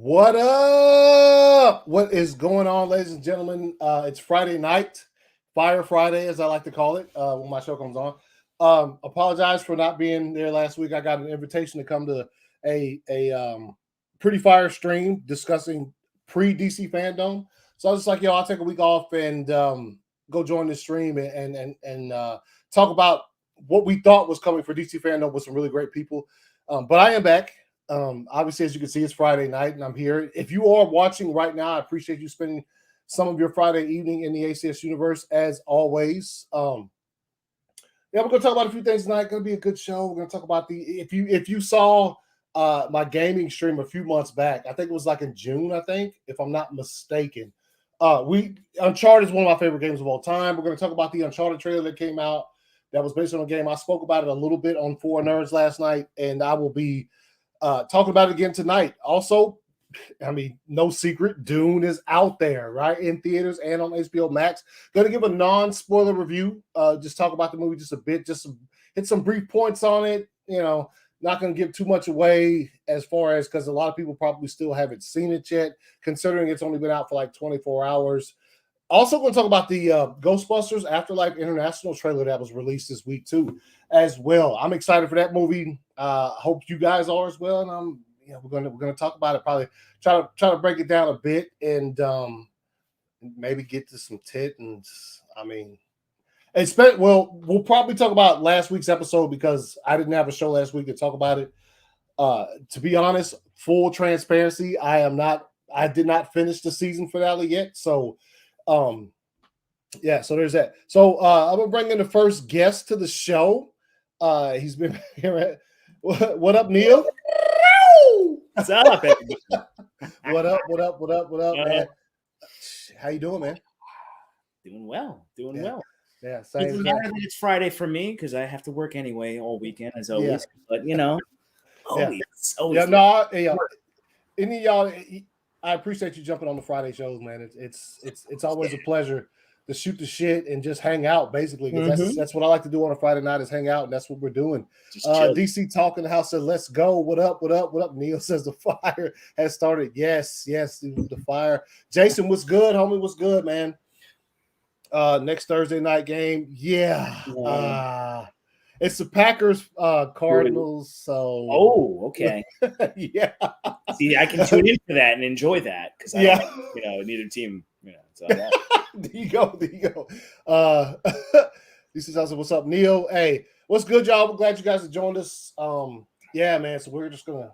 What up? What is going on, ladies and gentlemen? It's Friday night, Fire Friday, as I like to call it, when my show comes on. Apologize for not being there last week. I got an invitation to come to a pretty fire stream discussing pre-DC fandom. So I was just like, yo, I'll take a week off and go join the stream and talk about what we thought was coming for DC fandom with some really great people. But I am back. Obviously, as you can see, it's Friday night and I'm here. If you are watching right now, I appreciate you spending some of your Friday evening in the ACS Universe as always. Yeah, we're gonna talk about a few things tonight. Gonna be a good show. We're gonna talk about if you saw my gaming stream a few months back, I think it was like in June, I think, if I'm not mistaken. Uncharted is one of my favorite games of all time. We're gonna talk about the Uncharted trailer that came out that was based on a game. I spoke about it a little bit on 4 Nerds last night, and I will be talking about it again tonight. Also, I mean, no secret, Dune is out there, right, in theaters and on HBO Max. Going to give a non-spoiler review, just talk about the movie just a bit, hit some brief points on it. You know, not going to give too much away as far as, because a lot of people probably still haven't seen it yet, considering it's only been out for like 24 hours. Also going to talk about the Ghostbusters Afterlife International trailer that was released this week too, as well. I'm excited for that movie. Hope you guys are as well. And we're gonna talk about it. Probably try to break it down a bit and maybe get to some titans. I mean, we'll probably talk about last week's episode because I didn't have a show last week to talk about it. To be honest, full transparency, I did not finish the season finale yet. So yeah, so there's that. So I'm gonna bring in the first guest to the show. He's been here. What up, Neil? What's up, everybody? What up, man? How you doing, man? Doing well. Yeah, same. Doesn't matter that it's Friday for me because I have to work anyway all weekend as always. Yeah. But you know, always. Any of y'all, I appreciate you jumping on the Friday shows, man. It's always a pleasure to shoot the shit and just hang out, basically. Because that's what I like to do on a Friday night is hang out, and that's what we're doing. DC Talk in the house said, "Let's go." What up? Neil says the fire has started. Yes, the fire. Jason, what's good, homie? What's good, man? Next Thursday night game, it's the Packers Cardinals. So okay. Yeah. See, I can tune in for that and enjoy that because I don't, neither team, so yeah. There you go. This is also what's up, Neil. Hey, what's good, y'all? We're glad you guys have joined us. Yeah, man. So we're just gonna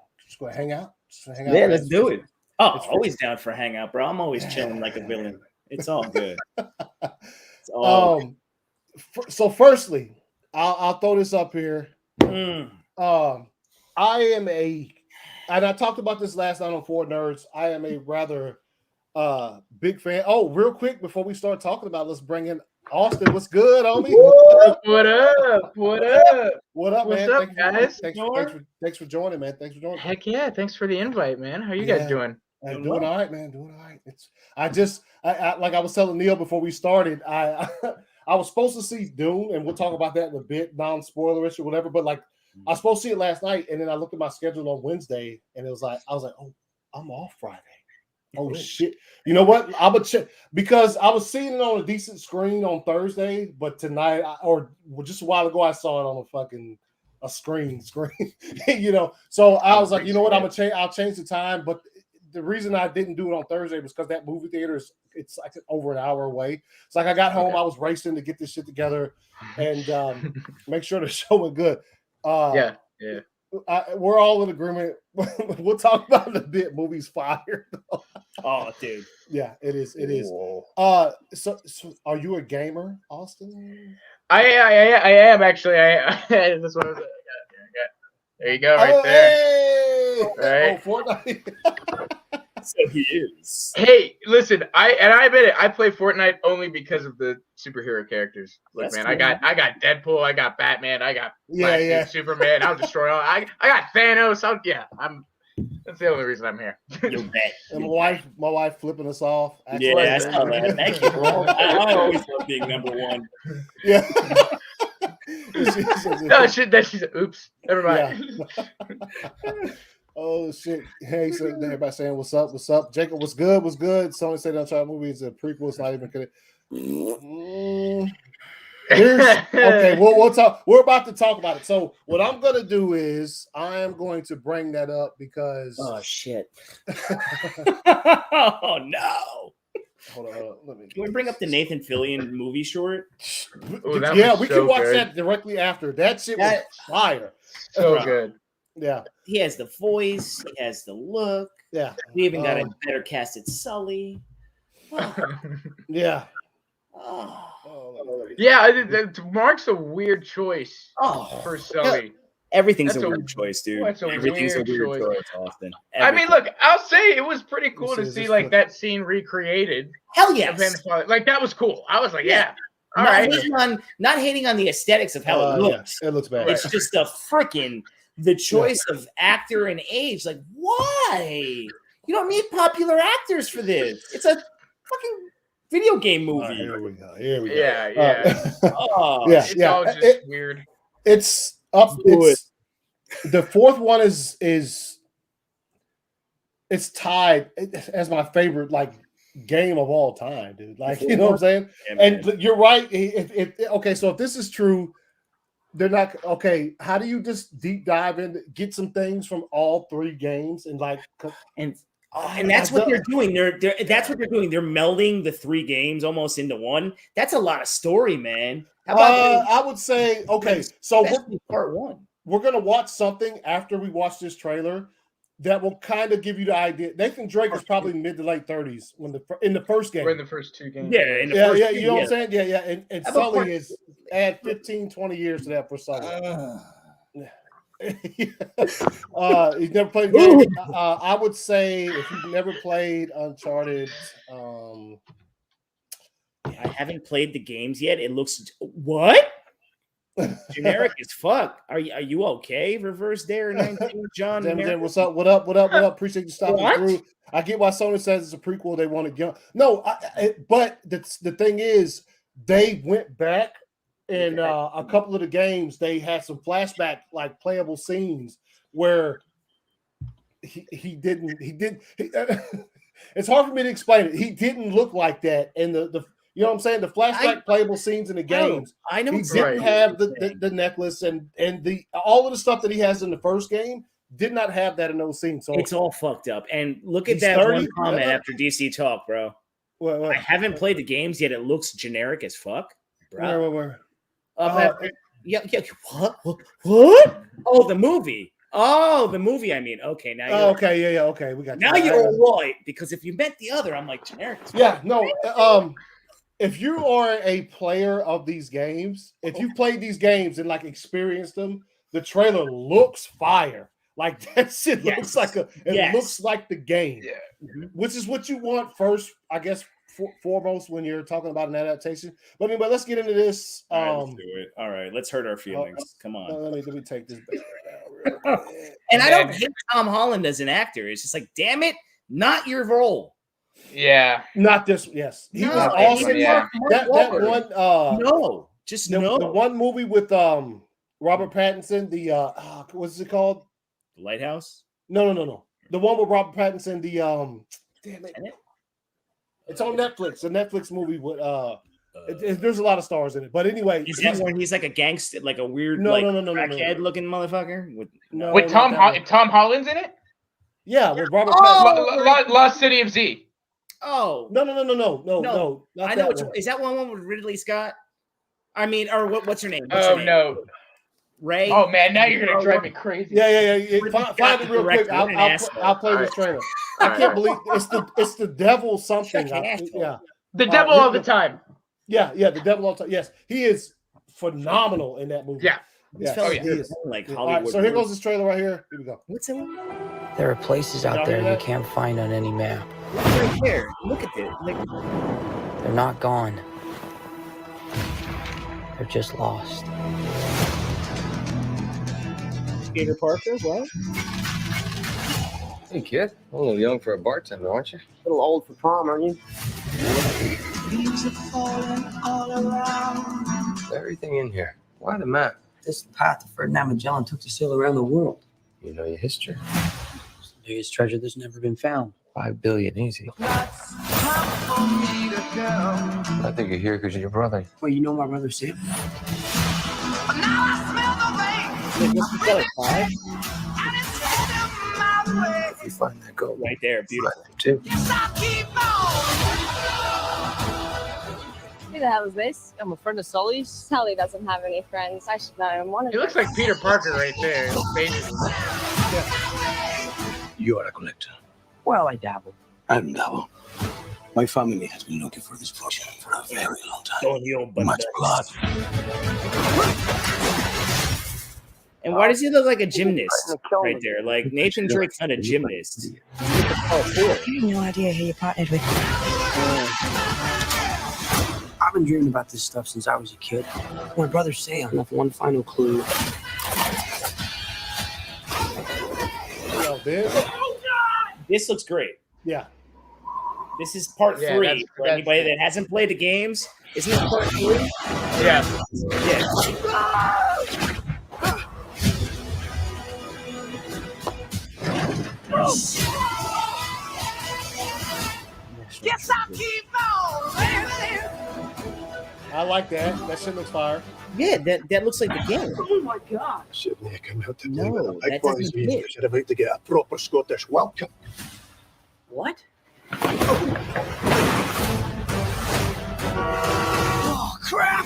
hang out. Yeah, let's do it. Oh, always down for a hangout, bro. I'm always chilling like a villain. It's all good. It's all good. So firstly, I'll throw this up here. I am and I talked about this last night on 4 Nerds. I am a rather big fan. Oh, real quick before we start talking about, let's bring in Austin. What's good, homie? What up? What up, What's man? up, guys? Thanks for joining, man. Thanks for joining. Heck yeah! Thanks for the invite, man. How you guys doing? I'm doing all right, man. Doing all right. I like I was telling Neil before we started. I was supposed to see Dune, and we'll talk about that in a bit, non-spoilerish or whatever. But like, I was supposed to see it last night, and then I looked at my schedule on Wednesday, and I was like, oh, I'm off Friday. Oh shit! You know what? I'm gonna check because I was seeing it on a decent screen on Thursday, but tonight or just a while ago, I saw it on a screen. So I was like, you know what? I'll change the time, but the reason I didn't do it on Thursday was because that movie theater it's like over an hour away. It's like I got home, I was racing to get this shit together and make sure the show went good. Yeah. We're all in agreement. We'll talk about it a bit. Movie's fire. Oh, dude. Yeah, it is. So are you a gamer, Austin? I am actually. That's what I was. There you go, right there. Right? Oh, Fortnite. So he is. Hey, listen, I admit it. I play Fortnite only because of the superhero characters. Look, That's man, cool. I got Deadpool, I got Batman, I got Yeah, yeah. Superman. I'll destroy all. I got Thanos. That's the only reason I'm here. You bet. And my wife flipping us off. Yeah, I saw that. Thank you, bro. I always love being number one. Yeah. No, she's oops. Never mind. Yeah. Oh shit! Hey, so everybody saying what's up? What's up? Jacob, what's good? What's good? Sony said Uncharted movie is a prequel. It's not even connected. Okay, we'll talk. We're about to talk about it. So what I'm gonna do is I am going to bring that up because Oh shit! Oh no! Hold on. Let me. Can we bring up the Nathan Fillion movie short? Ooh, that Yeah, was we so can watch good. that directly after. That shit was fire. So good. Yeah, He has the voice. He has the look. yeah. We even got a better casted Sully. Yeah. Oh. Yeah, Mark's a weird choice Oh. for Sully. Everything's That's a a- weird choice, dude. that's a Everything's weird a weird choice. choice, Austin. I mean, look, I'll say it was pretty cool This to is see just like look- that scene recreated. Hell Of him yes. falling. Like that was cool. I was like, Yeah. yeah. All right. Not hating on the aesthetics of how it looks. Yeah, it looks bad. Right. It's just the choice of actor and age. Like, why? You don't need popular actors for this. It's a fucking video game All movie. right, here we go. Here we go. Yeah. Oh, Yeah. It's all just weird. It's up. Good. The fourth one is it's tied as my favorite game of all time, dude. Like, you know what I'm saying? yeah, man. And you're right. Okay, so if this is true, they're not okay. How do you just deep dive in, get some things from all three games and and that's what they're doing. That's what they're doing. They're melding the three games almost into one. That's a lot of story, man. How about I would say okay. So especially part one? we're gonna watch something after we watch this trailer that will kind of give you the idea. Nathan Drake is probably mid to late 30s in the first game. We're in the first two games. Yeah, in the Yeah, first yeah, game, you know what I'm saying? Yeah. And How about Sully part- is add 15, 20 years to that for Sully. He's never played the game. I would say if you've never played Uncharted, I haven't played the games yet. It looks what? Generic as fuck. Are you okay? Reverse Dare 19, John. Jen, what's up? What up? Appreciate you stopping What? through. I get why Sony says it's a prequel. They want to get no, but the thing is, they went back and a couple of the games they had some flashback like playable scenes where he didn't. It's hard for me to explain it. He didn't look like that, and the you know what I'm saying, the flashback playable scenes in the games. I know He didn't have the necklace and the all of the stuff that he has in the first game. Did not have that in those scenes. So it's all fucked up. And look at He's that 30? one comment Yeah. after DC talk, bro. What? I haven't played the games yet. It looks generic as fuck, bro. Where? Yeah. What? Oh, the movie. Oh, the movie. I mean, okay. Now you're Okay, yeah. Okay, we got now you. you're all right, because if you meant the other, I'm like generic. As fuck. Yeah, no. If you are a player of these games, if you've played these games and like experienced them, the trailer looks fire. Like that shit looks like looks like the game. Yeah. Which is what you want first, I guess, foremost when you're talking about an adaptation. But anyway, let's get into this. All right, let's do it. All right, let's hurt our feelings. Come on. Let me take this back right now. And I don't hate Tom Holland as an actor. It's just like, damn it, not your role. Yeah. Not this. Yes, he was No, awesome. even Yeah. That Wahlberg. one. No, just The no. one movie with Robert Pattinson. The what's it called? Lighthouse. No. The one with Robert Pattinson. The damn it. Tenet? It's on Netflix. A Netflix movie with there's a lot of stars in it. But anyway, Is that when he's like a gangster, like a weird, No, like no. crackhead looking motherfucker? With With Tom Holland's in it? Yeah, with Robert Oh! Pattinson. Lost City of Z. Oh No. No. Not I know that which one. is that one with Ridley Scott? I mean, or what's her name? Oh no. Ray. Oh man, now you're gonna drive me crazy. Yeah. Find it real quick. What an asshole. I'll play this trailer. I can't believe it's the devil something. Such an asshole. Yeah. The devil all the time. Yeah, the devil all the time. Yes, he is phenomenal in that movie. Yeah. This Yeah. fella he is. like All Hollywood. right, so here goes this trailer right here. Here we go. What's it? There are places out Y'all there hear you that? can't find on any map. Right there. Look at this. Like, They're not gone. They're just lost. Peter Parker, what? Hey, kid. A little young for a bartender, aren't you? A little old for prom, aren't you? Leaves are falling all around. Everything in here. Why the map? This path Ferdinand Magellan took to sail around the world. You know your history. It's the biggest treasure that's never been found. 5 billion, easy. I think you're here because you're your brother. Well, you know my brother Sam? Wait, what's the color? 5? If you find that gold, Right there. Beautiful. find them too. Who the hell is this? I'm a friend of Sully's. Sully doesn't have any friends. I should know him. One of He looks like Peter Parker right there. Basically. You are a collector. Well, I dabble. I'm Davo. My family has been looking for this potion for a very long time. Tonio Much blood. And why does he look like a gymnast right there? Like Nathan Drake's not a gymnast. I have no idea who you partnered with. I've been dreaming about this stuff since I was a kid. My brother Sam left one final clue. Yo, dude. This looks great. Yeah. This is part 3 for that's- anybody that hasn't played the games. Isn't this part 3? Yeah. Yeah. I like that. That shit looks fire. Yeah, that looks like the game. Oh my god. Sydney came out to No, play with the that big boys. doesn't fit. He's about to get a proper Scottish welcome. What? Oh, crap!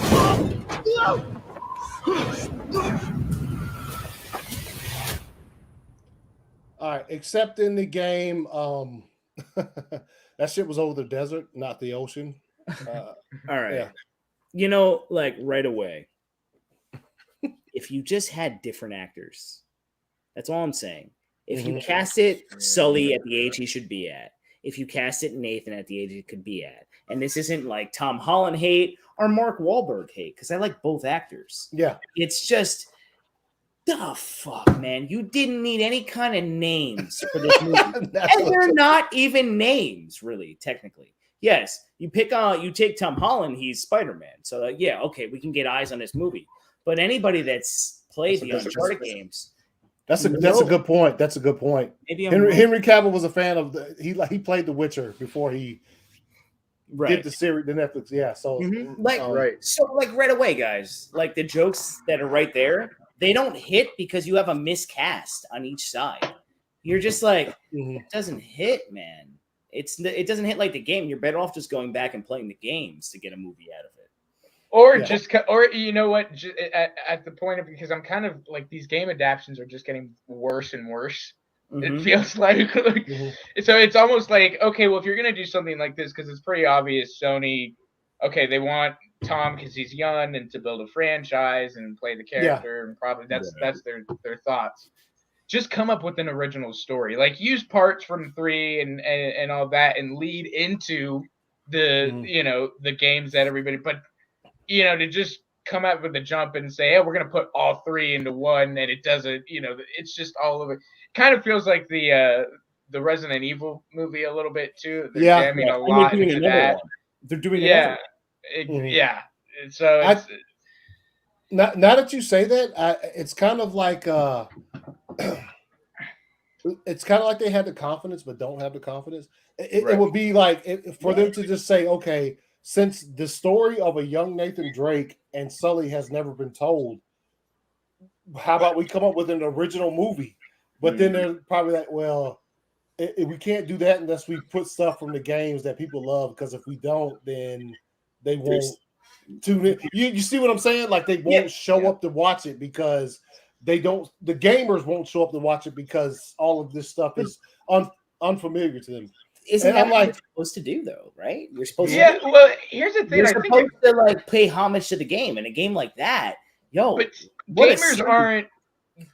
All right, except in the game, that shit was over the desert, not the ocean. All right. Yeah. You know, like right away, if you just had different actors, that's all I'm saying. If you cast it Sully at the age he should be at, if you cast it Nathan at the age he could be at, and this isn't like Tom Holland hate or Mark Wahlberg hate, because I like both actors. Yeah. It's just the fuck, man. You didn't need any kind of names for this movie. And they're not even names, really, technically. Yes, you take Tom Holland, he's Spider-Man. So yeah, okay, we can get eyes on this movie. But anybody that's played the Uncharted games, That's a good point. That's a good point. maybe I'm Henry Cavill was a fan of he played The Witcher before he right. did the series, the Netflix. Yeah, so Like Right. so, like right away, guys. Like the jokes that are right there, they don't hit because you have a miscast on each side. You're just like it doesn't hit, man. It doesn't hit like the game. You're better off just going back and playing the games to get a movie out of it. Or Yeah. or you know what? At the point of, because I'm kind of like, these game adaptions are just getting worse and worse. It feels like, so it's almost like, okay, well, if you're gonna do something like this, because it's pretty obvious, Sony, okay, they want Tom because he's young and to build a franchise and play the character, and probably that's their thoughts. Just come up with an original story, like use parts from 3 and all that, and lead into the the games that everybody. But to just come out with a jump and say, hey, we're gonna put all 3 into one, and it doesn't. It's just all of it. Kind of feels like the Resident Evil movie a little bit too. They're jamming a lot into that. One. They're doing Yeah. So it's, now that you say that, it's kind of like it's kind of like they had the confidence but don't have the confidence. It would be like for them to just say, okay, since the story of a young Nathan Drake and Sully has never been told, how about we come up with an original movie? But then they're probably like, well, we can't do that unless we put stuff from the games that people love, because if we don't, then they won't tune in. You see what I'm saying? Like, they won't show up to watch it because they don't. The gamers won't show up to watch it because all of this stuff is unfamiliar to them. Isn't that I'm what like, you're supposed to do, though? Right? You're supposed to. well, here's the thing. You're I think supposed to like pay homage to the game, and a game like that, but what a gamers series. aren't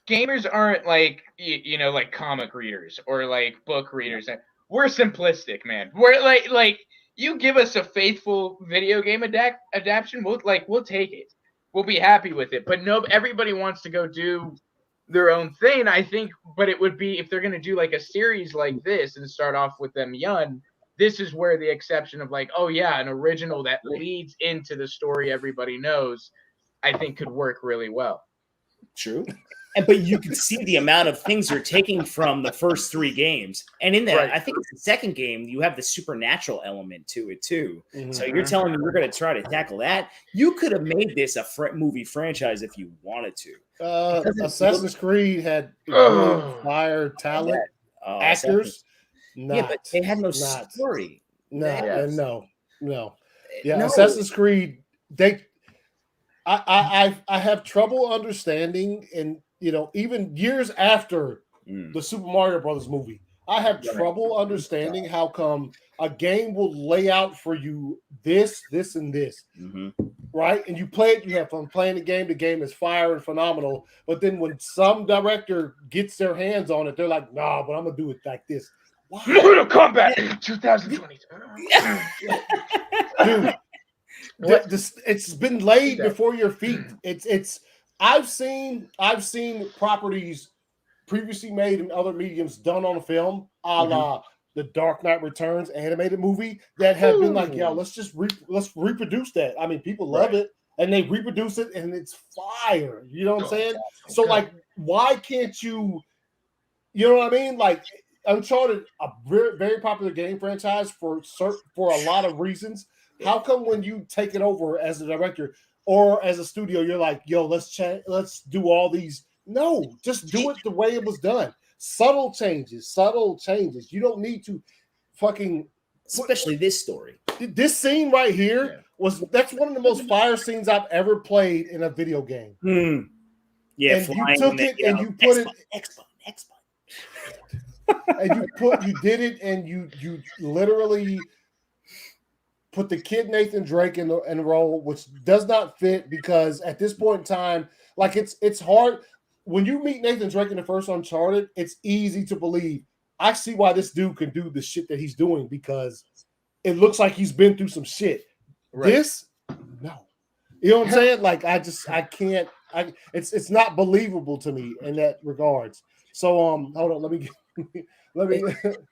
gamers aren't like like comic readers or like book readers. We're simplistic, man. We're like you give us a faithful video game adaptation, we'll take it. We'll be happy with it. But no, everybody wants to go do their own thing, I think. But it would be if they're gonna do like a series like this and start off with them young. This is where the exception of like, oh yeah, an original that leads into the story everybody knows, I think could work really well. True. But you can see the amount of things you're taking from the first 3 games. And in that, Right. I think it's the second game, you have the supernatural element to it too. Mm-hmm. So you're telling me you're going to try to tackle that? You could have made this a movie franchise if you wanted to. Assassin's Creed had good fire talent, actors. Yeah, but they had no story. No. Yeah, No. Assassin's Creed. I have trouble understanding, and even years after the Super Mario Brothers movie, I have trouble understanding how come a game will lay out for you this, and this, right? And you play it, you have fun playing the game is fire and phenomenal. But then when some director gets their hands on it, they're like, nah, but I'm gonna do it like this. Why? Mortal Kombat 2020. Dude, it's been laid before your feet. I've seen properties previously made in other mediums done on film, a la the Dark Knight Returns animated movie, that have been like, yo, let's reproduce that. I mean, people love it and they reproduce it and it's fire. You know what I'm saying? So like, why can't you? You know what I mean? Like, Uncharted, a very, very popular game franchise for a lot of reasons. How come when you take it over as a director or as a studio, you're like, yo, let's do all these? No, just do it the way it was done. Subtle changes. You don't need to fucking. Especially this story. This scene right here that's one of the most fire scenes I've ever played in a video game. Yeah, and you took it and you put it. X and you did it, and you literally put the kid Nathan Drake in the role, which does not fit, because at this point in time, like it's hard when you meet Nathan Drake in the first Uncharted. It's easy to believe. I see why this dude can do the shit that he's doing, because it looks like he's been through some shit. Right. This, no, you know what I'm saying? Like I can't. It's not believable to me in that regards. So hold on, let me.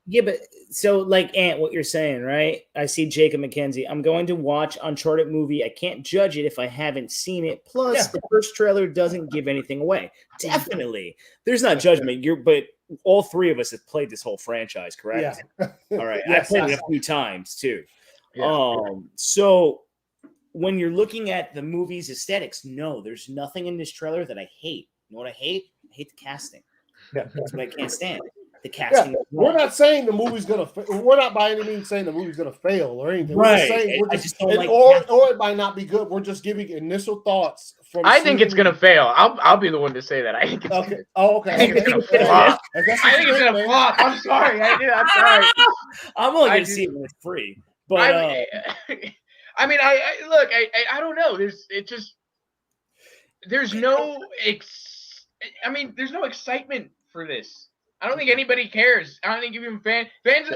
Yeah, but so like Ant, what you're saying, right? I see Jacob McKenzie. I'm going to watch Uncharted movie. I can't judge it if I haven't seen it. Plus, the first trailer doesn't give anything away. Definitely, there's not judgment. But all 3 of us have played this whole franchise, correct? Yeah. All right. Yes, I played it a few times too. Yeah. So when you're looking at the movie's aesthetics, no, there's nothing in this trailer that I hate. You know what I hate? I hate the casting. Yeah. That's what I can't stand. The casting. Yeah. We're not saying the movie's gonna. We're not by any means saying the movie's gonna fail or anything. Right. We're just saying I just don't like or it might not be good. We're just giving initial thoughts from. I think it's gonna fail. I'll be the one to say that. I think it's okay. Oh, okay. I think it's gonna flop. I think it's gonna flop. I'm sorry. I'm sorry. I'm only gonna see it when it's free. But I mean, look. I don't know. There's no excitement for this. I don't think anybody cares. I don't think even fans.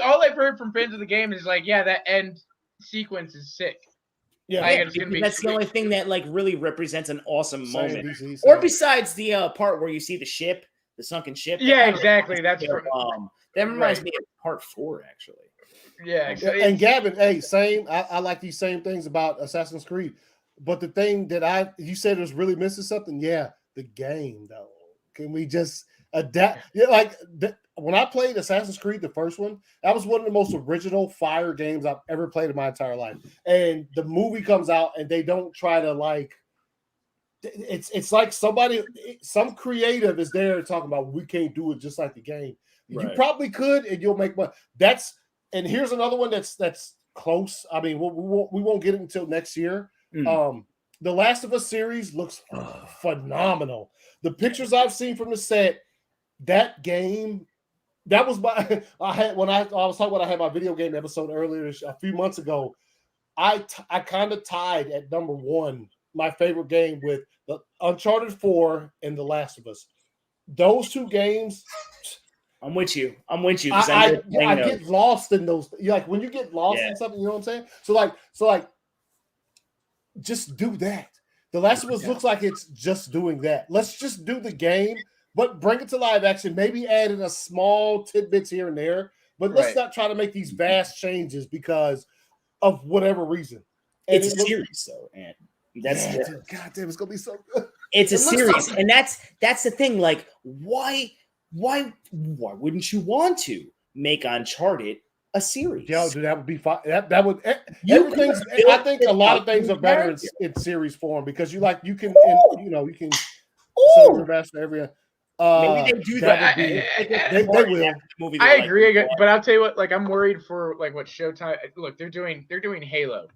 All I've heard from fans of the game is like, yeah, that end sequence is sick. Yeah, that's the only thing that like really represents an awesome moment. Or besides the part where you see the ship, the sunken ship. Yeah, exactly. That's that reminds me of part 4, actually. Yeah, and Gavin, hey, same. I like these same things about Assassin's Creed, but the thing that you said was really missing something. Yeah, the game though. Can we just adapt? Yeah, like when I played Assassin's Creed, the first one, that was one of the most original fire games I've ever played in my entire life. And the movie comes out, and they don't try to like. It's like some creative is there talking about we can't do it just like the game. Right. You probably could, and you'll make money. And here's another one that's close. I mean, we won't get it until next year. The Last of Us series looks phenomenal. The pictures I've seen from the set, that game, that was my. I was talking about I had my video game episode earlier a few months ago. I kind of tied at number 1 my favorite game with the Uncharted 4 and The Last of Us. those two games. I'm with you. 'cause I know playing those. get lost in those. Like when you get lost Yeah. in something, you know what I'm saying? So like, just do that. The Last of Us looks like it's just doing that. Let's just do the game, but bring it to live action. Maybe add in a small tidbits here and there, but let's not try to make these vast changes because of whatever reason. And It's a series, though, and that's dude, God damn, it's gonna be so good. It's a series, and that's the thing. Like, why wouldn't you want to make Uncharted a series? Yo, dude, that would be fine. That would everything's. I think a lot of things are better in series form because you can remaster every. Maybe they do that. They will. I agree, but I'll tell you what. Like, I'm worried for like what Showtime. Look, they're doing Halo.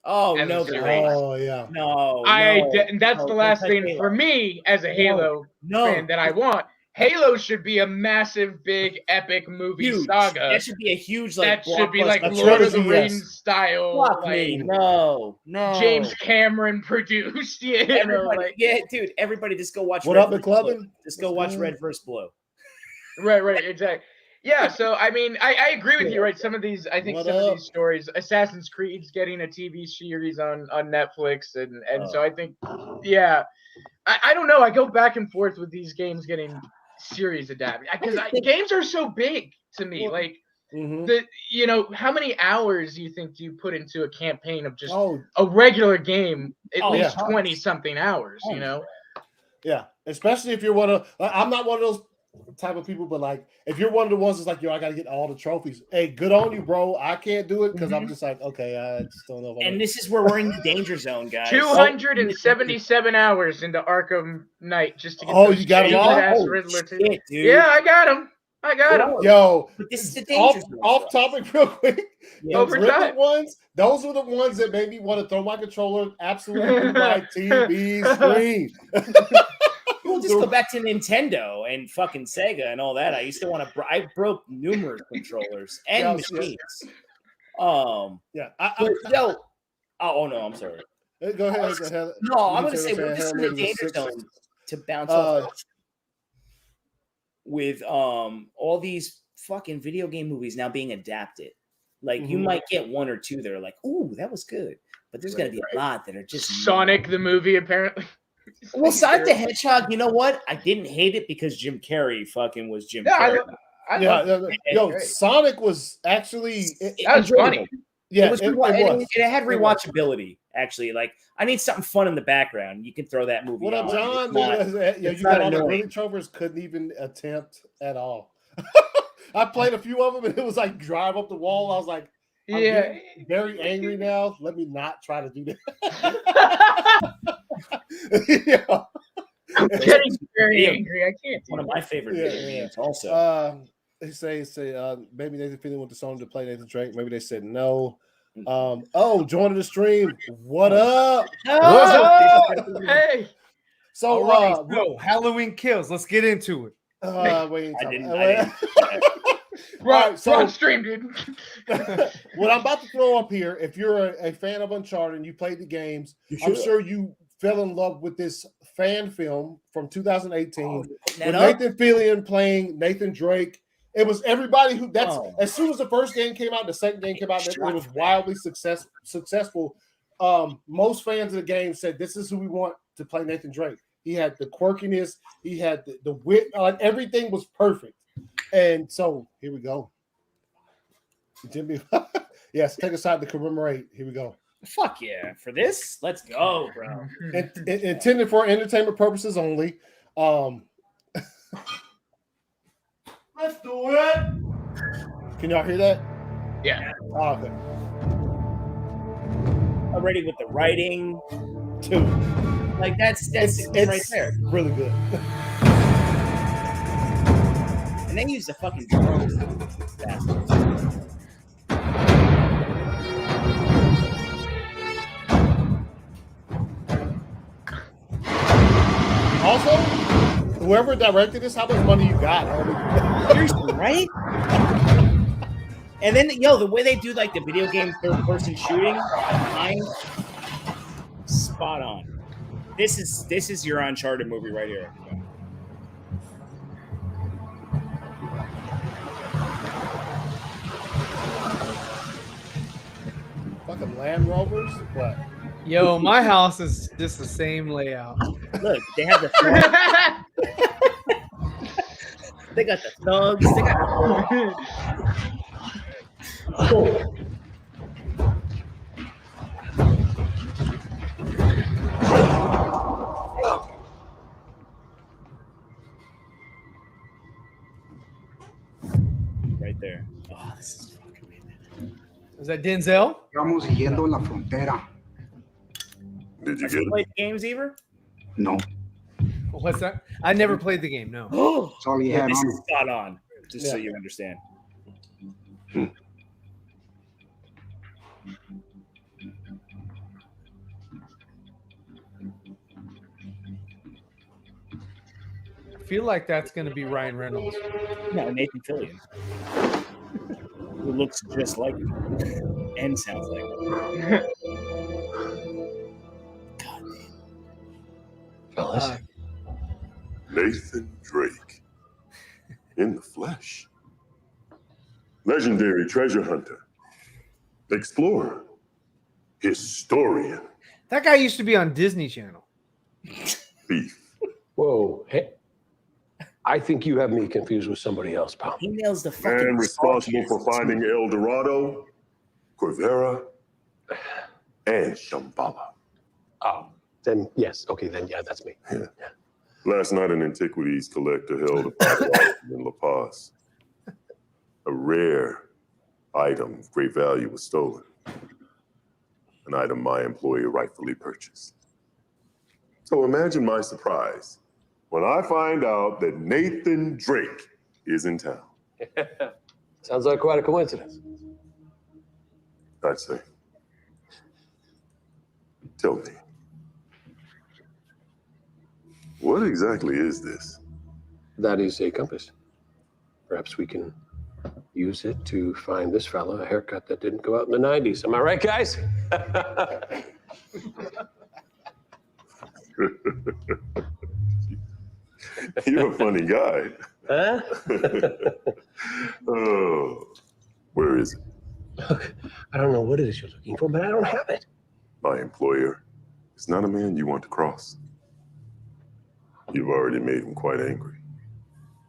Oh no! Oh yeah. No. And that's the last thing for me as a Halo fan that I want. Halo should be a massive, big, epic movie saga. That should be a huge that should be like Lord of the Rings style. Like, no. James Cameron produced. Dude, everybody just go watch. What up, McClellan? Just go watch Red vs. Blue. Right, exactly. Yeah, so I mean, I agree with you, right? Some of these, I think of these stories, Assassin's Creed's getting a TV series on Netflix, and so I think, I don't know. I go back and forth with these games getting series adapted because games are so big to me. Like how many hours do you put into a campaign of just a regular game? At least 20 something hours. You know. Yeah, especially if you're one of. I'm not one of those type of people, but like if you're one of the ones that's like, I got to get all the trophies. Hey, good on you, bro. I can't do it because I'm just like, okay, I just don't know. And this is where we're in the danger zone, guys. 277 hours into Arkham Knight just to get. You got him all. Dude. Yeah, I got him. Yo, but this is the danger zone. Off topic, real quick. Those those were the ones that made me want to throw my controller absolutely through my TV screen. We'll just go back to Nintendo and fucking Sega and all that. I used to want to. I broke numerous controllers and machines. Oh no, I'm sorry. Go ahead. No, I'm going to say we're just in the danger zone to bounce off with all these fucking video game movies now being adapted. Like you might get one or two that are like, "Ooh, that was good," but there's going to be a lot that are just Sonic the movie apparently. Well, Sonic the Hedgehog, you know what? I didn't hate it because Jim Carrey fucking was Jim Carrey. Sonic was actually that was funny. Yeah, it had rewatchability. Actually, like I need something fun in the background. You can throw that movie. What up, John? You got all the Range Rovers couldn't even attempt at all. I played a few of them and it was like drive up the wall. I was like, I'm very angry now. Let me not try to do that. I'm getting very angry. I can't. One of my favorite games. Also, they say maybe Nathan Fillion went to Sony to play Nathan Drake. Maybe they said no. Joining the stream. What up? Hey. So Halloween Kills. Let's get into it. Wait, I didn't. Right, so wrong stream, dude. What I'm about to throw up here, if you're a fan of Uncharted and you played the games, I'm sure you fell in love with this fan film from 2018 with Nathan Fillion playing Nathan Drake. It was everybody who as soon as the first game came out, the second game came out, it was wildly successful. Most fans of the game said this is who we want to play Nathan Drake. He had the quirkiness, he had the wit, like everything was perfect. And so here we go. Jimmy, yes, take a side to commemorate. Here we go. Fuck yeah. For this, let's go, bro. Intended for entertainment purposes only. Let's do it. Can y'all hear that? Yeah. Oh, okay. Already with the writing, too. Like it's right there. Really good. And they use the fucking drums. Also, whoever directed this, how much money you got? Seriously, right? And then, the way they do like the video game third-person shooting, spot on. This is your Uncharted movie right here. Like them Land Rovers? What? Yo, my house is just the same layout. Look, they have the thugs. They got the thugs. They got right there. Oh, this is fucking amazing. Is that Denzel? Vamos siguiendo la frontera. Did you Have get you it? played games, Ever? No, What's that? I never played the game. No. Oh, that's all he had this on is him. spot on. Just so Yeah. you understand. I feel like that's going to be Ryan Reynolds. No, Nathan Fillion. Who looks just like him and sounds like him. God damn. Fellas, Nathan Drake. In the flesh. Legendary treasure hunter. Explorer. Historian. That guy used to be on Disney Channel. Thief. Whoa. Hey, I think you have me confused with somebody else, pal. He nails the fucking Man responsible for finding El Dorado, Corvera, and Shambhala. Oh, then yes. Okay, then yeah, that's me. Last night, an antiquities collector held a party in La Paz. A rare item of great value was stolen. An item my employee rightfully purchased. So imagine my surprise when I find out that Nathan Drake is in town. Sounds like quite a coincidence. I'd say. Tell me, what exactly is this? That is a compass. Perhaps we can use it to find this fella a haircut that didn't go out in the 90s. Am I right, guys? You're a funny guy. Huh? Oh, where is it? Look, I don't know what it is you're looking for, but I don't have it. My employer is not a man you want to cross. You've already made him quite angry.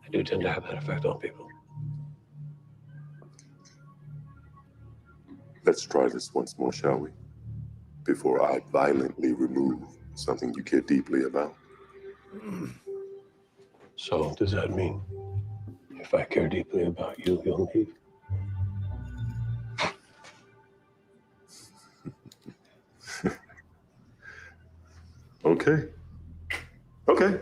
I do tend to have that effect on people. Let's try this once more, shall we? Before I violently remove something you care deeply about. So does that mean if I care deeply about you, you'll leave? Okay. Okay.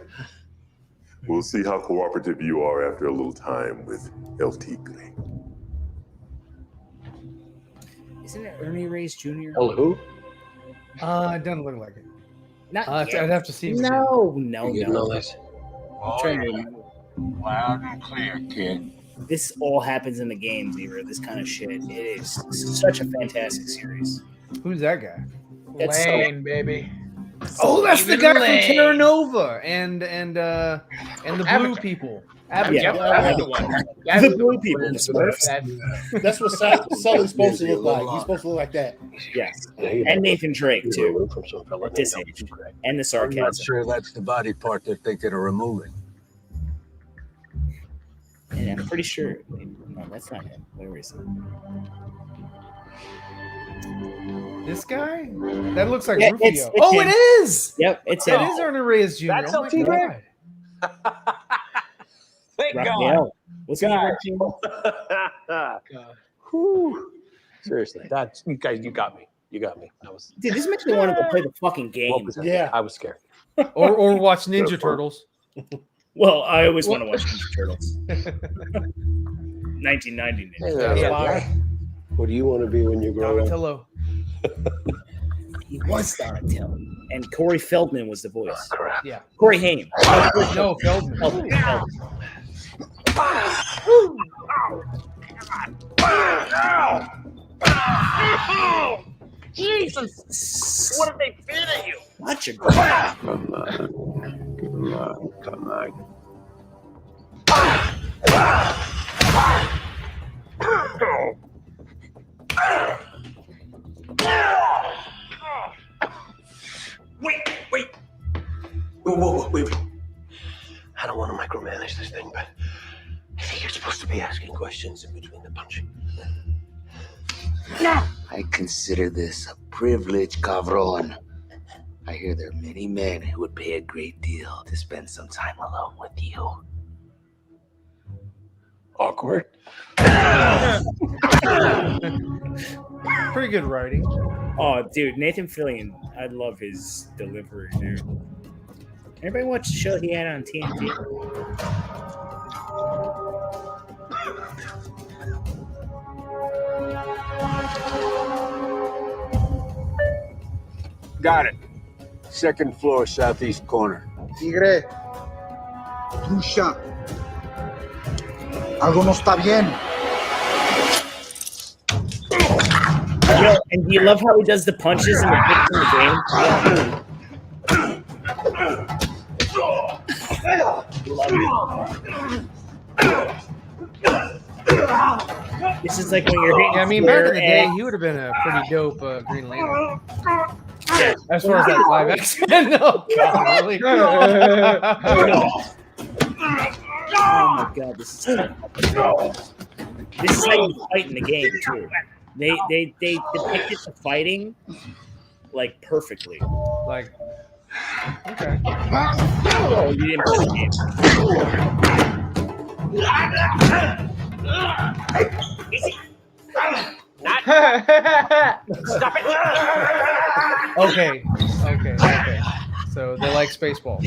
We'll see how cooperative you are after a little time with El Tigre. Isn't it Ernie Reyes Jr.? Hello? It doesn't look like it. Not I'd yet. have to see him again. No. You know this? Trying to- Loud and clear, kid. This all happens in the games, Ever. This kind of shit. It is such a fantastic series. Who's that guy? That's so- Lane, baby. Oh, that's the Even guy from Lane. Terra Nova and the Blue Avatar. People. Yeah. That's the one. That's The blue people, the Smurfs. That's what Sully's supposed to look like. He's supposed to look like that. Yes. Yeah, you And know, Nathan Drake, you too. were from some fella At this named age. Greg. And the sarcasm. sure that's the body part they're thinking of removing. And I'm pretty sure. No, that's not him. Where is he? This guy? That looks like Yeah, Rufio. it's Oh, him. it is. Yep, it's That him. is Ernie Reyes Jr. That's oh my LT God. Thank Raphael. What's his name? God. Whew. Seriously, that's you guys. You got me. You got me. I was. Dude, this makes me want to go play the fucking What game. was that? Yeah. I was scared. Or watch Ninja Turtles. Well, I always want to watch Ninja Turtles. 1990 Ninja Turtles. Yeah. What do you want to be when you grow up? Donatello. He was Donatello. And Corey Feldman was the voice. Crap. Yeah. Corey Haim. No, Feldman. Feldman. Jesus! What are they feeding you? Watch it. Come on. Come on. Come on. whoa, wait. I don't want to micromanage this thing, but I think you're supposed to be asking questions in between the punching. I consider this a privilege, cabron. I hear there are many men who would pay a great deal to spend some time alone with you. Awkward. Pretty good writing. Oh, dude, Nathan Fillion. I love his delivery, dude. Everybody watch the show he had on TNT? Got it. Second floor, southeast corner. Tigre, lucha. Algo no está bien. Yo, and do you love how he does the punches and the kicks in the game? This is like when you're hitting. Yeah, I mean, back in the day, he would have been a pretty dope Green Lantern. Yeah, as far as that live action. No, God, really? Oh my God, this is how you fight in the game too. They depicted the fighting like perfectly. Like, okay. Oh, you didn't play the game. Stop it! Okay. So they like Spaceballs.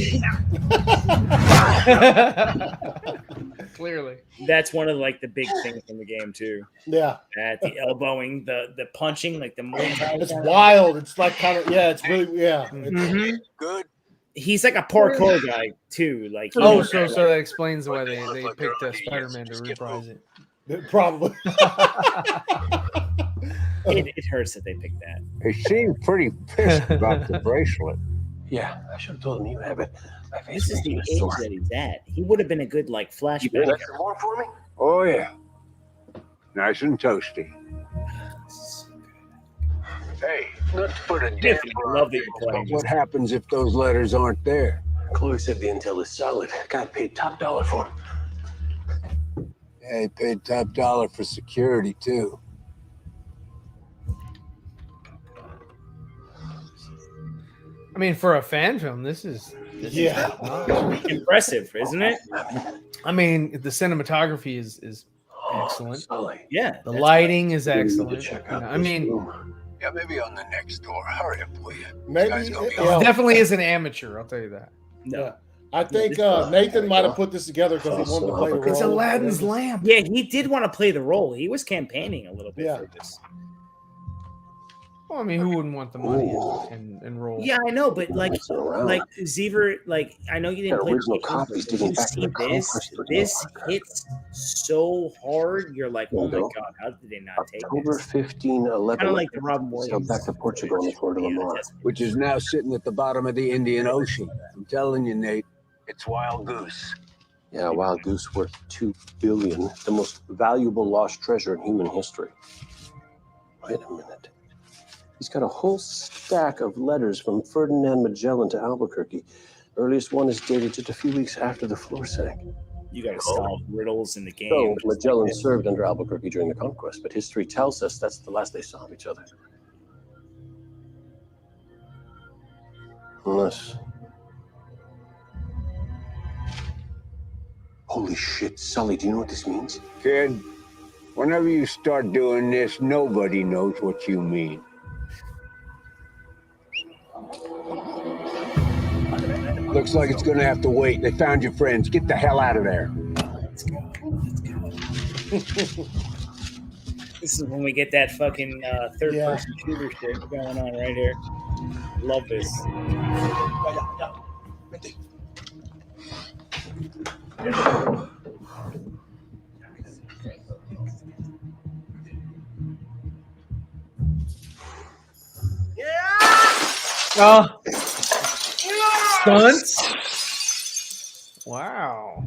Clearly. That's one of like the big things in the game too. Yeah. At the elbowing, the punching, like the Muay Thai. It's wild. It's like kind of it's really Mm-hmm. Good. He's like a parkour guy too. Like so that explains why they picked Spider-Man to reprise it. Probably. It hurts that they picked that. He seemed pretty pissed about the bracelet. Yeah, I should have told him you have it. My face This is the making age a sore. that he's at. He would have been a good like flashback. You got some more for me? Oh, yeah. Nice and toasty. Hey, not to put a damper Love that you're playing. What happens if those letters aren't there? Chloe said the intel is solid. Got paid top dollar for him. Yeah, he paid top dollar for security, too. I mean, for a fan film, this is impressive, isn't it? I mean, the cinematography is excellent. Sully. Yeah, the lighting is excellent. Check out I mean, yeah, maybe on the next door. Hurry up, will you? Maybe it definitely is an amateur. I'll tell you that. No. Yeah. I think Nathan might have put this together because he wanted to play the role. It's Aladdin's lamp. Yeah, he did want to play the role. He was campaigning a little bit for this. Well, I mean, who wouldn't want the money and roll? Yeah, I know, but like Zever, like I know you didn't play the game, but you see this hits so hard. You're like, oh my God, how did they not take October this? 1511. Kind of like the Robin Sailed Williams. back to Portugal on the Florida Lamar. Which is now sitting at the bottom of the Indian Ocean. I'm telling you, Nate, it's wild goose. Yeah, wild goose worth $2 billion, the most valuable lost treasure in human history. Wait a minute. He's got a whole stack of letters from Ferdinand Magellan to Albuquerque. Earliest one is dated just a few weeks after the floor sank. You got to solve riddles in the game. So Magellan served under Albuquerque during the conquest, but history tells us that's the last they saw of each other. Unless... Holy shit, Sully, do you know what this means? Kid, whenever you start doing this, nobody knows what you mean. Looks like it's gonna have to wait. They found your friends. Get the hell out of there. Let's go. This is when we get that fucking third-person shooter shit going on right here. Love this. Stunts. Wow.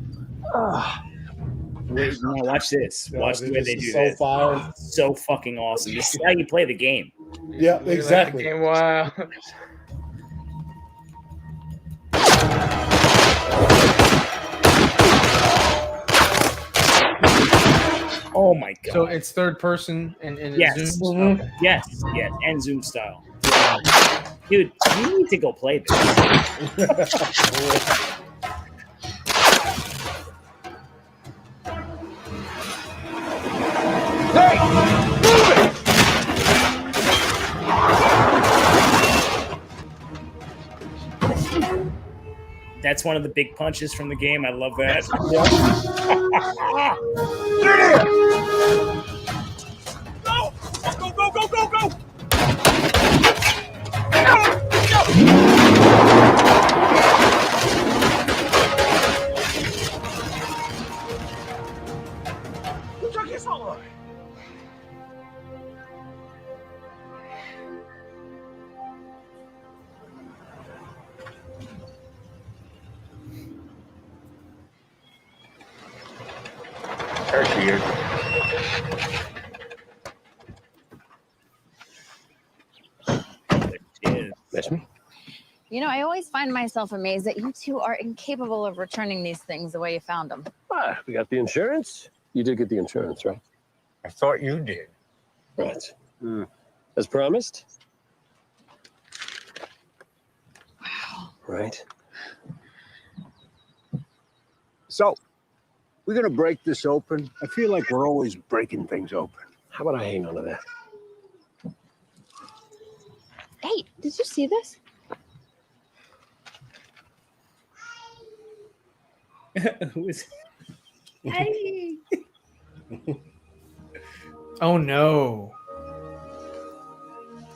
Wait, no, watch this. Watch the way they do so this. fire. So fucking awesome. This is how you play the game. Yeah, exactly. Wow. Oh my god! So it's third person and Yes. it zooms. Mhm. Okay. Yes, and Zoom style. Dude, you need to go play this. That's one of the big punches from the game. I love that. Go! Go, go, go, go, go! Who took his all right? There she is. Miss me? You know, I always find myself amazed that you two are incapable of returning these things the way you found them. Ah, we got the insurance. You did get the insurance, right? I thought you did. Right. As promised. Wow. Right. So, we're gonna break this open. I feel like we're always breaking things open. How about I hang on to that? Hey, did you see this? Who is? Oh no!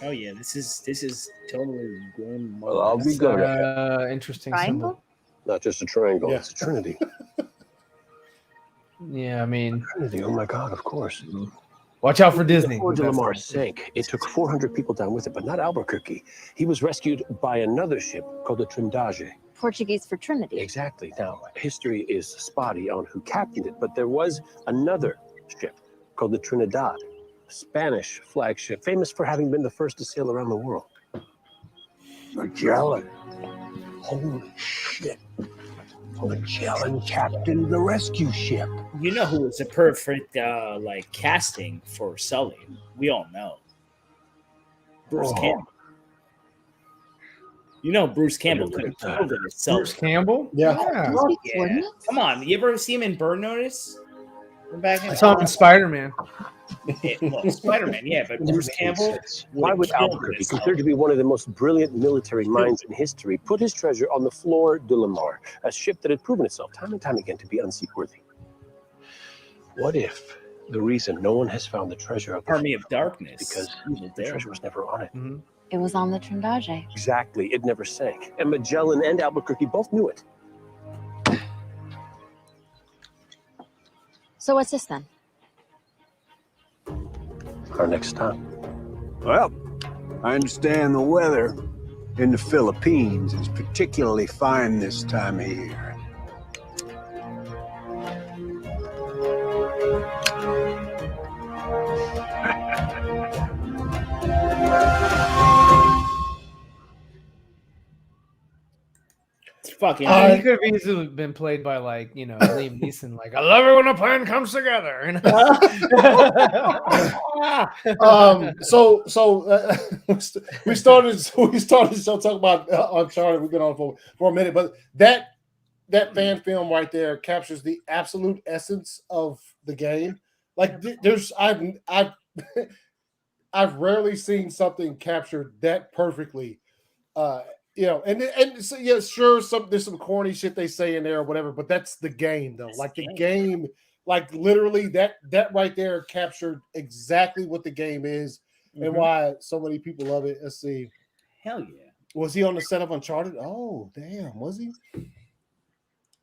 Oh yeah, this is totally going. Well, I'll be good. Interesting Triangle? symbol. Not just a triangle, Yeah. it's a trinity. Yeah, I mean, Trinity, oh my God, of course. watch out for Disney. Before with De that Lamar stuff. sank, it took 400 people down with it, but not Albuquerque. He was rescued by another ship called the Trindade. Portuguese for Trinity. Exactly. Now, history is spotty on who captained it, but there was another ship called the Trinidad, a Spanish flagship, famous for having been the first to sail around the world. Magellan. Holy shit. Magellan captained the rescue ship. You know who was a perfect like casting for Sully? We all know. Bruce Oh. Campbell. You know Bruce Campbell could have killed it as Sully. Bruce Campbell. Yeah. Yeah. Come on, you ever see him in Bird Notice? From back in I saw him in Spider-Man. Well, Spider-Man, yeah, but Bruce Campbell. Why would Albuquerque, considered to be one of the most brilliant military minds in history, put his treasure on the Flor de Lamar, a ship that had proven itself time and time again to be unseaworthy? What if the reason no one has found the treasure of the Army of Darkness? because the treasure was never on it? Mm-hmm. It was on the Trindade. Exactly, it never sank. And Magellan and Albuquerque both knew it. So what's this then? Our next stop. Well, I understand the weather in the Philippines is particularly fine this time of year. Fucking. He could have easily been played by Liam Neeson. Like, I love it when a plan comes together. You know? We started so talking about Uncharted. We've been on for a minute, but that fan film right there captures the absolute essence of the game. Like I've rarely seen something captured that perfectly. And so, yeah, sure, there's some corny shit they say in there or whatever, but that's the game though. Like the game, like literally that right there captured exactly what the game is and why so many people love it. Let's see. Hell yeah. Was he on the set of Uncharted? Oh, damn, was he?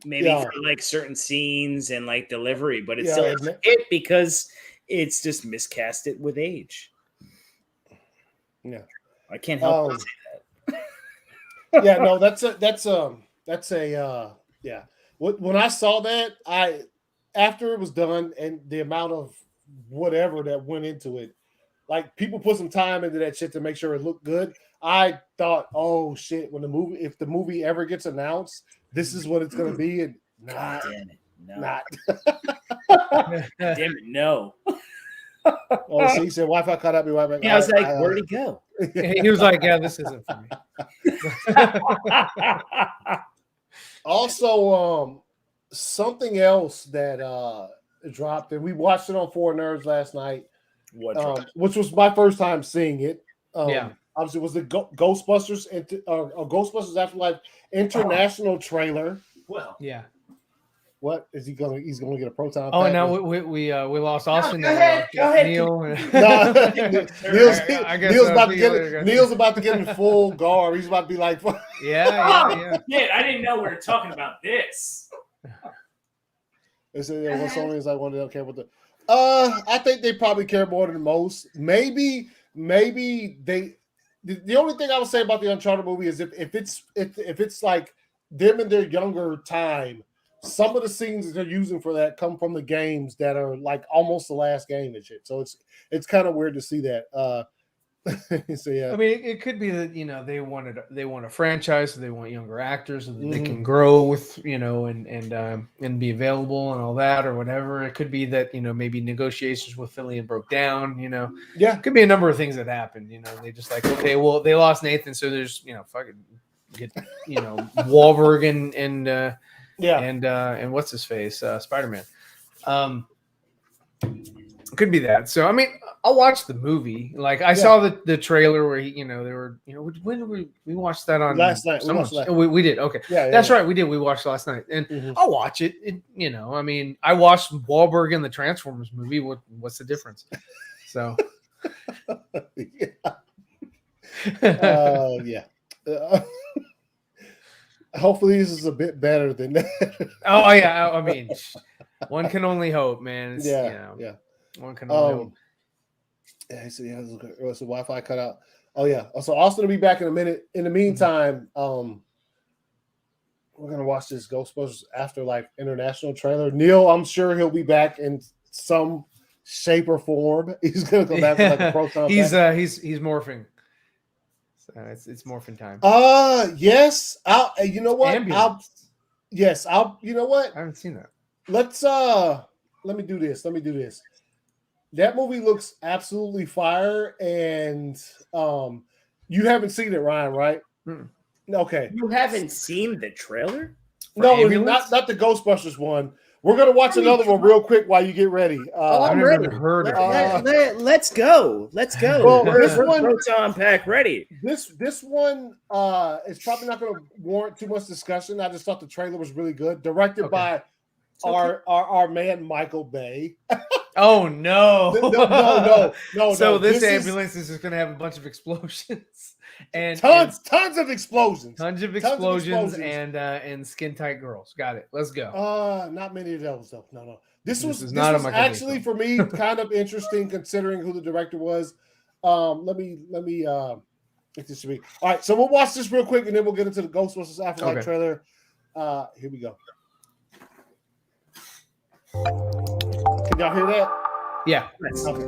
Maybe for like certain scenes and like delivery, but it's still isn't it? it because it's just miscasted with age. Yeah. I can't help but say that. Yeah, no, that's yeah. When I saw that, after it was done and the amount of whatever that went into it, like people put some time into that shit to make sure it looked good. I thought, oh shit, if the movie ever gets announced, this is what it's gonna be, and not. Damn it, no. Oh, see, he said Wi-Fi cut out. Be right back. Yeah, I was like, where'd he go? He was like, yeah, this isn't for me. Also, something else that dropped, and we watched it on Four Nerds last night, which was my first time seeing it. Obviously, it was the Ghostbusters Ghostbusters Afterlife International trailer. Well, yeah. What is he going? He's going to get a proton. Oh, pack? no, we lost Austin. Go ahead. Neil. Neil's about to get in full garb. He's about to be like, yeah. I didn't know we were talking about this. They said what Sony is like one of them care about the. I think they probably care more than most. Maybe they. The only thing I would say about the Uncharted movie is if it's like them in their younger time, some of the scenes that they're using for that come from the games that are like almost the last game and shit. So it's kind of weird to see that. So yeah, I mean, it could be that they want a franchise, so they want younger actors so that they can grow with and be available and all that or whatever. It could be that maybe negotiations with Fillion broke down. Yeah, it could be a number of things that happened. They just like, okay, well, they lost Nathan, so there's fucking get Wahlberg and what's his face, Spider-Man. Could be that. So I mean, I'll watch the movie. Like I saw the trailer where they were when did we watched that on last night? We did. Okay, that's right. We did. We watched last night, and I'll watch it. I mean, I watched Wahlberg in the Transformers movie. What's the difference? So hopefully this is a bit better than that. Oh yeah, I mean, one can only hope, man. One can only hope. Yeah, so the Wi-Fi cut out. Oh yeah, so Austin will be back in a minute. In the meantime, we're gonna watch this Ghostbusters Afterlife International trailer. Neil, I'm sure he'll be back in some shape or form. He's gonna go back to like a proton. He's morphing. So it's morphing time. Yes. You know what? Ambulance. You know what? I haven't seen that. Let me do this. That movie looks absolutely fire, and you haven't seen it, Ryan, right? Okay. You haven't seen the trailer? No, not the Ghostbusters one. We're gonna watch another one real quick while you get ready. I'm ready. Let's go. Well, this one, proton pack ready. This one is probably not going to warrant too much discussion. I just thought the trailer was really good, directed by our man Michael Bay. Oh no! No. So this ambulance is just going to have a bunch of explosions and tons of explosions, and skin tight girls. Got it. Let's go. Not many of those though. No. This was actually for me kind of interesting considering who the director was. Let me get this to be all right. So we'll watch this real quick and then we'll get into the Ghostbusters Afterlife trailer. Here we go. Can y'all hear that? Yeah. Okay.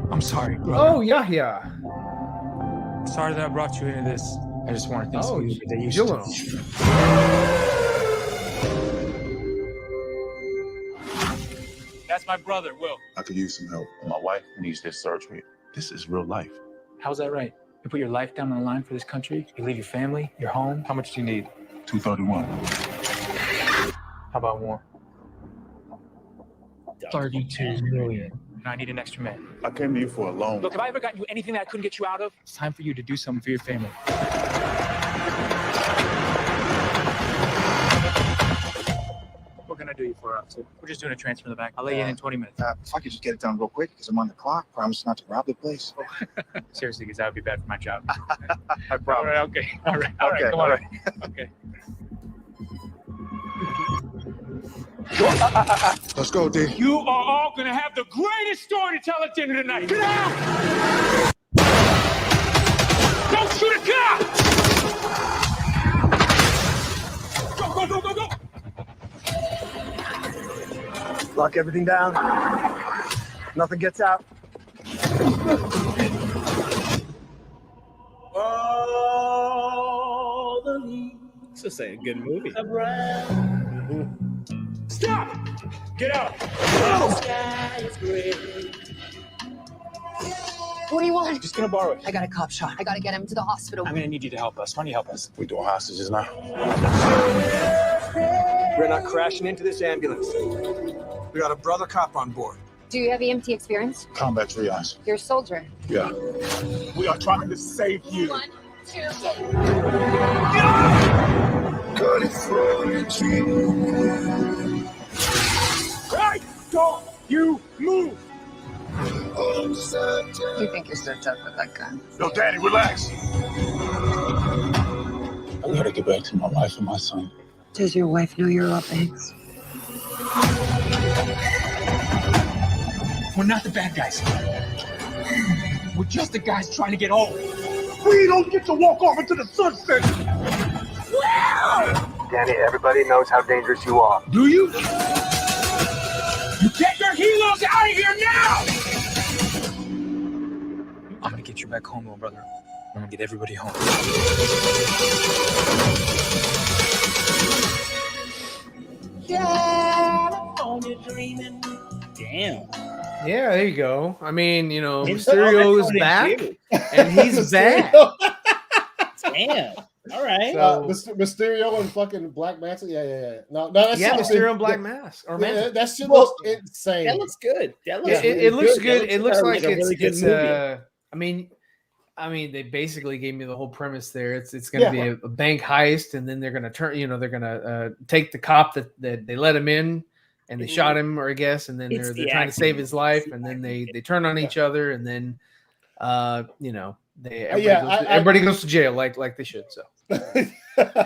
I'm sorry, brother. Oh yeah. Sorry that I brought you into this. I just wanted things to be that you should. That's my brother, Will. I could use some help. My wife needs this surgery. This is real life. How's that right? You put your life down on the line for this country? You leave your family, your home? How much do you need? 231. How about more? 32 million. And I need an extra man. I came to you for a loan. Look, have I ever gotten you anything that I couldn't get you out of? It's time for you to do something for your family. What can I do you for, officer? We're just doing a transfer in the back. I'll lay you in 20 minutes. If I could just get it done real quick because I'm on the clock. Promise not to rob the place. Seriously, because that would be bad for my job. I promise. All right, come on. Okay. Let's go, D. You are all going to have the greatest story to tell at the end of the night. Get out! Don't shoot a cop! Go! Lock everything down. Nothing gets out. It's just a good movie. Stop! Get out! What do you want? Just gonna borrow it. I got a cop shot. I gotta get him to the hospital. I'm gonna need you to help us. Why don't you help us? We doing hostages now? We're not crashing into this ambulance. We got a brother cop on board. Do you have EMT experience? Combat triage. You're a soldier. Yeah. We are trying to save you. 1, 2, Hey! Don't you move! You think you're so tough with that gun? Yo, Daddy, relax. I gotta get back to my wife and my son. Does your wife know you're up eggs? We're not the bad guys. We're just the guys trying to get home. We don't get to walk off into the sunset! Danny, everybody knows how dangerous you are. Do you? You get your helos out of here now! I'm gonna get you back home, little brother. I'm gonna get everybody home. Damn. Yeah, there you go. I mean, you know, Mysterio's back, and he's back. Damn. All right. Mysterio and fucking Black Manta. Yeah. No, that's Mysterio and Black Mask. Or yeah, that shit looks insane. That looks good. It looks good. It looks like a really good movie. I mean, they basically gave me the whole premise there. It's going to be a bank heist, and then they're going to turn. You know, they're going to take the cop that they let him in, and they shot him, or I guess, and then they're trying to save his life, and then they turn on each other, and then, you know, everybody goes to jail like they should. So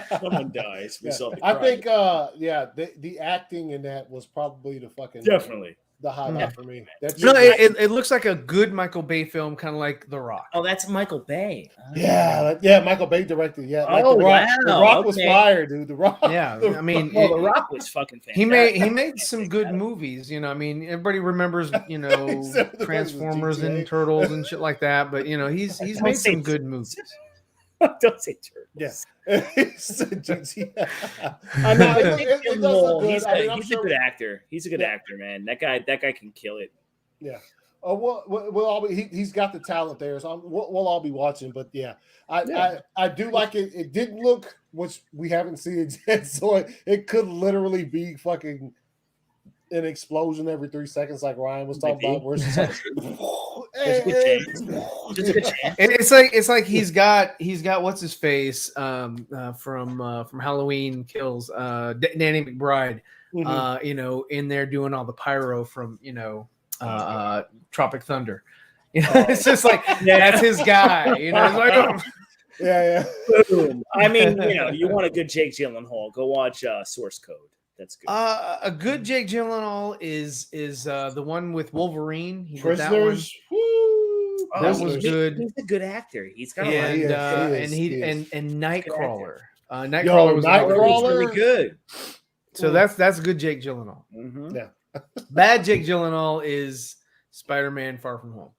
someone dies. I think, the acting in that was probably the fucking definitely the highlight for me. It looks like a good Michael Bay film, kind of like The Rock. Oh, that's Michael Bay. Yeah, Michael Bay directed. Yeah, like The Rock. wow. The Rock was fire, dude. The Rock. Yeah, I mean, The Rock was fucking fantastic. He made some good movies. You know, I mean, everybody remembers, you know, Transformers and Turtles and shit like that. But you know, he's made some good movies. Don't say Turtles. Yes. He's a good actor. He's a good actor, man. That guy can kill it. Yeah. He's got the talent there, so we'll all be watching. But yeah, I do like it. It didn't look, which we haven't seen it yet, so it could literally be fucking an explosion every 3 seconds, like Ryan was talking about. Where it's just like, it's like he's got what's his face from Halloween Kills, Danny McBride, you know, in there doing all the pyro from, you know, Tropic Thunder. You know, it's just like that's his guy. You know, it's like, yeah. Boom. I mean, you know, you want a good Jake Gyllenhaal? Go watch Source Code. That's good. A good Jake Gyllenhaal is the one with Wolverine. He did that Prisoners. one. That was good. He's a good actor. He's got and Nightcrawler. Nightcrawler was really good. So that's good Jake Gyllenhaal. Mm-hmm. Yeah. Bad Jake Gyllenhaal is Spider-Man: Far From Home.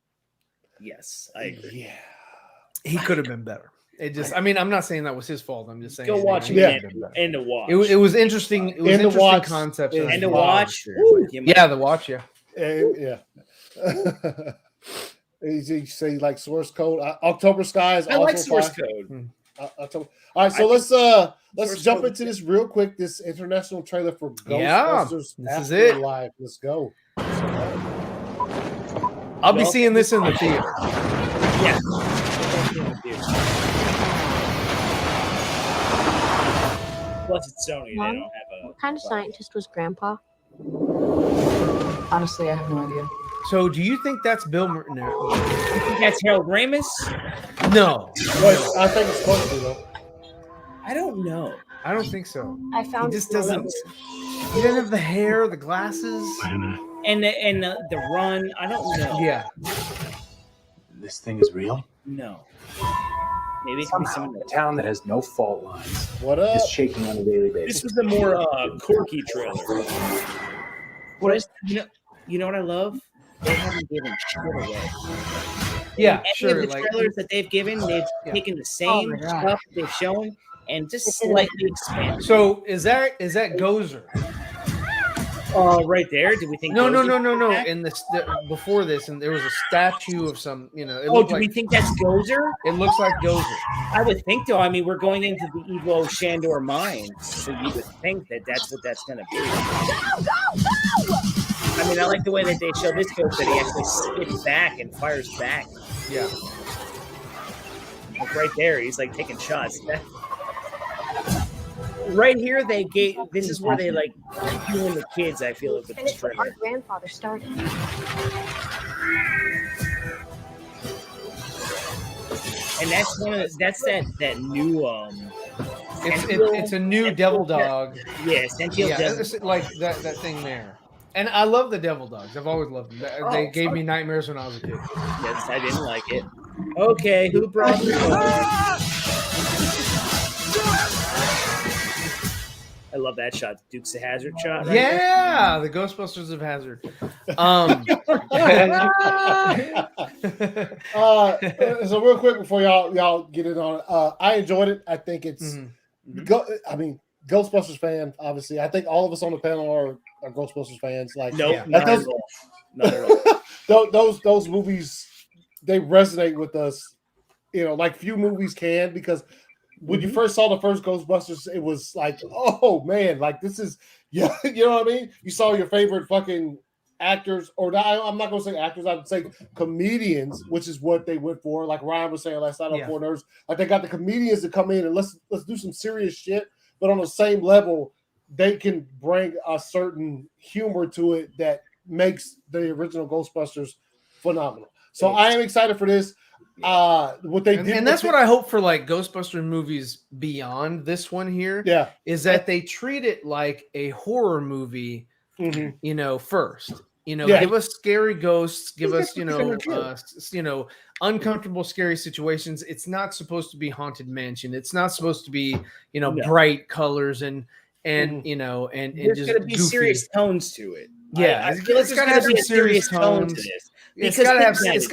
Yes, I agree. Yeah, he could have been better. It just, I mean, I'm not saying that was his fault. I'm just saying go watch it and to watch. It was interesting. It was and interesting concept. And to watch. Yeah, the watch. Yeah. Yeah. You say like Source Code, October Skies. I like Source Code. All right, so let's jump into this real quick. This international trailer for Ghostbusters Afterlife. Let's go. I'll be seeing this in the theater. Yeah. Plus, it's Sony. Mom, they don't have a. What kind of scientist was Grandpa? Honestly, I have no idea. So, do you think that's Bill Murray? You think that's Harold Ramis? No. I think it's supposed to be though. I don't know. I don't think so. I found he just doesn't. He doesn't have the hair, the glasses, and the run. I don't know. Yeah. This thing is real? No. Maybe it's somehow a town that has no fault lines. What up? Is shaking on a daily basis. This was a more quirky trailer. What is you know what I love? They haven't given shit away. Yeah, Any sure. of the trailers that they've given, they've taken the same stuff they've shown and just slightly expanded. So is that Gozer? Right there. Do we think? No. Gozer- In before this, and there was a statue of some. It Oh, looked do we like think that's Gozer? it looks like Gozer. I would think so. I mean, we're going into the Evo Shandor mines, so you would think that that's what that's going to be. I mean, I like the way that they show this ghost that he actually spits back and fires back. Yeah. Like right there, he's like taking shots. Right here, they gave. This is where they like fueling the kids. I feel like with this trailer. Our grandfather started. And that's one of that new It's a new devil dog. Yeah, Sential devil. It's like that thing there. And I love the devil dogs. I've always loved them. They gave me nightmares when I was a kid. Yes, I didn't like it. Okay, who brought the I love that shot. Dukes of Hazzard shot. Right yeah, the Ghostbusters of Hazzard. So real quick before y'all get it on, I enjoyed it. I think it's. Ghostbusters fan. Obviously, I think all of us on the panel are Ghostbusters fans. Like, not at all. Those movies, they resonate with us. Like few movies can, because when you first saw the first Ghostbusters, it was like, oh man, like this is, yeah, you know what I mean? You saw your favorite fucking actors, or I'm not gonna say actors, I would say comedians, which is what they went for. Like Ryan was saying last night on Four Nerds, like they got the comedians to come in and let's do some serious shit, but on the same level, they can bring a certain humor to it that makes the original Ghostbusters phenomenal. So I am excited for this. What they did, and that's what I hope for, like Ghostbusters movies beyond this one here. Yeah, is that they treat it like a horror movie. First, give us scary ghosts, give us uncomfortable, scary situations. It's not supposed to be Haunted Mansion. It's not supposed to be bright colors and there's just going to be goofy. serious tones to it. Yeah, I feel like it's got to have some serious tones. to this. It's got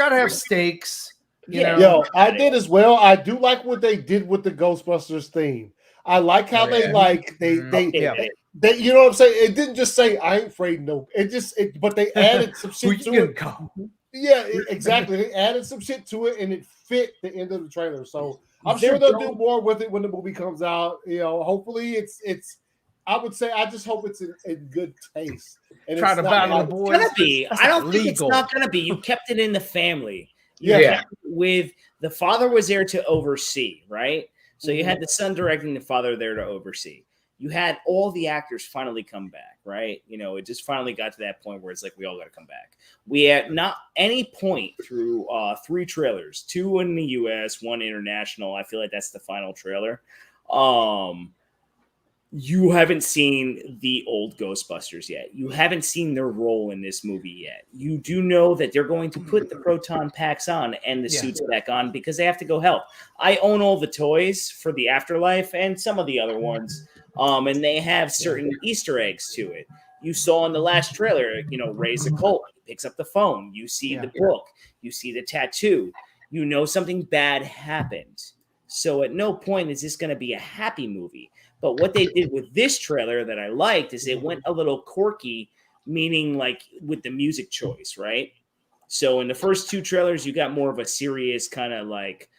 to have stakes. I did as well. I do like what they did with the Ghostbusters theme. I like how they you know what I'm saying? It didn't just say I ain't afraid no. But they added some shit to it. Yeah, exactly. They added some shit to it, and it fit the end of the trailer. So I'm sure they'll do more with it when the movie comes out. Hopefully it's. I would say I just hope it's in good taste. And try to battle the boys. It's gonna be. I don't think it's not gonna be. You kept it in the family. With the father was there to oversee, right? So you had the son directing, the father there to oversee. You had all the actors finally come back, right? It just finally got to that point where it's like, we all got to come back. We at not any point through 3 trailers, 2 in the US, 1 international. I feel like that's the final trailer. You haven't seen the old Ghostbusters yet. You haven't seen their role in this movie yet. You do know that they're going to put the proton packs on and the suits back on because they have to go help. I own all the toys for the Afterlife and some of the other ones. And they have certain Easter eggs to it. You saw in the last trailer, Ray's a cult. He picks up the phone. You see the book. You see the tattoo. You know something bad happened. So at no point is this going to be a happy movie. But what they did with this trailer that I liked is it went a little quirky, meaning like with the music choice, right? So in the first 2 trailers, you got more of a serious kind of like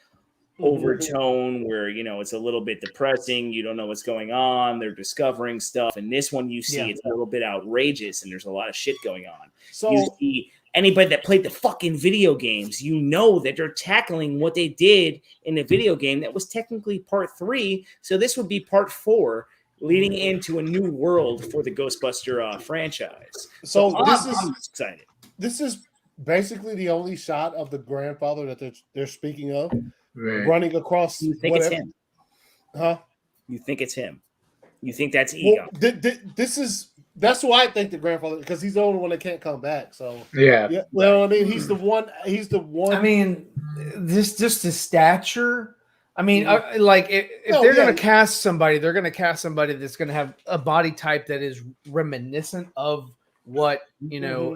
overtone where, it's a little bit depressing. You don't know what's going on. They're discovering stuff. And this one you see it's a little bit outrageous and there's a lot of shit going on. So you see anybody that played the fucking video games, that they're tackling what they did in the video game that was technically part 3. So this would be part 4, leading into a new world for the Ghostbuster franchise. So I'm excited. This is basically the only shot of the grandfather that they're speaking of running across. You think it's him? Huh? You think it's him? You think that's Egon? That's why I think the grandfather, because he's the only one that can't come back. So yeah. Well, I mean, he's the one. I mean, just his stature. I mean, if they're going to cast somebody, they're going to cast somebody that's going to have a body type that is reminiscent of what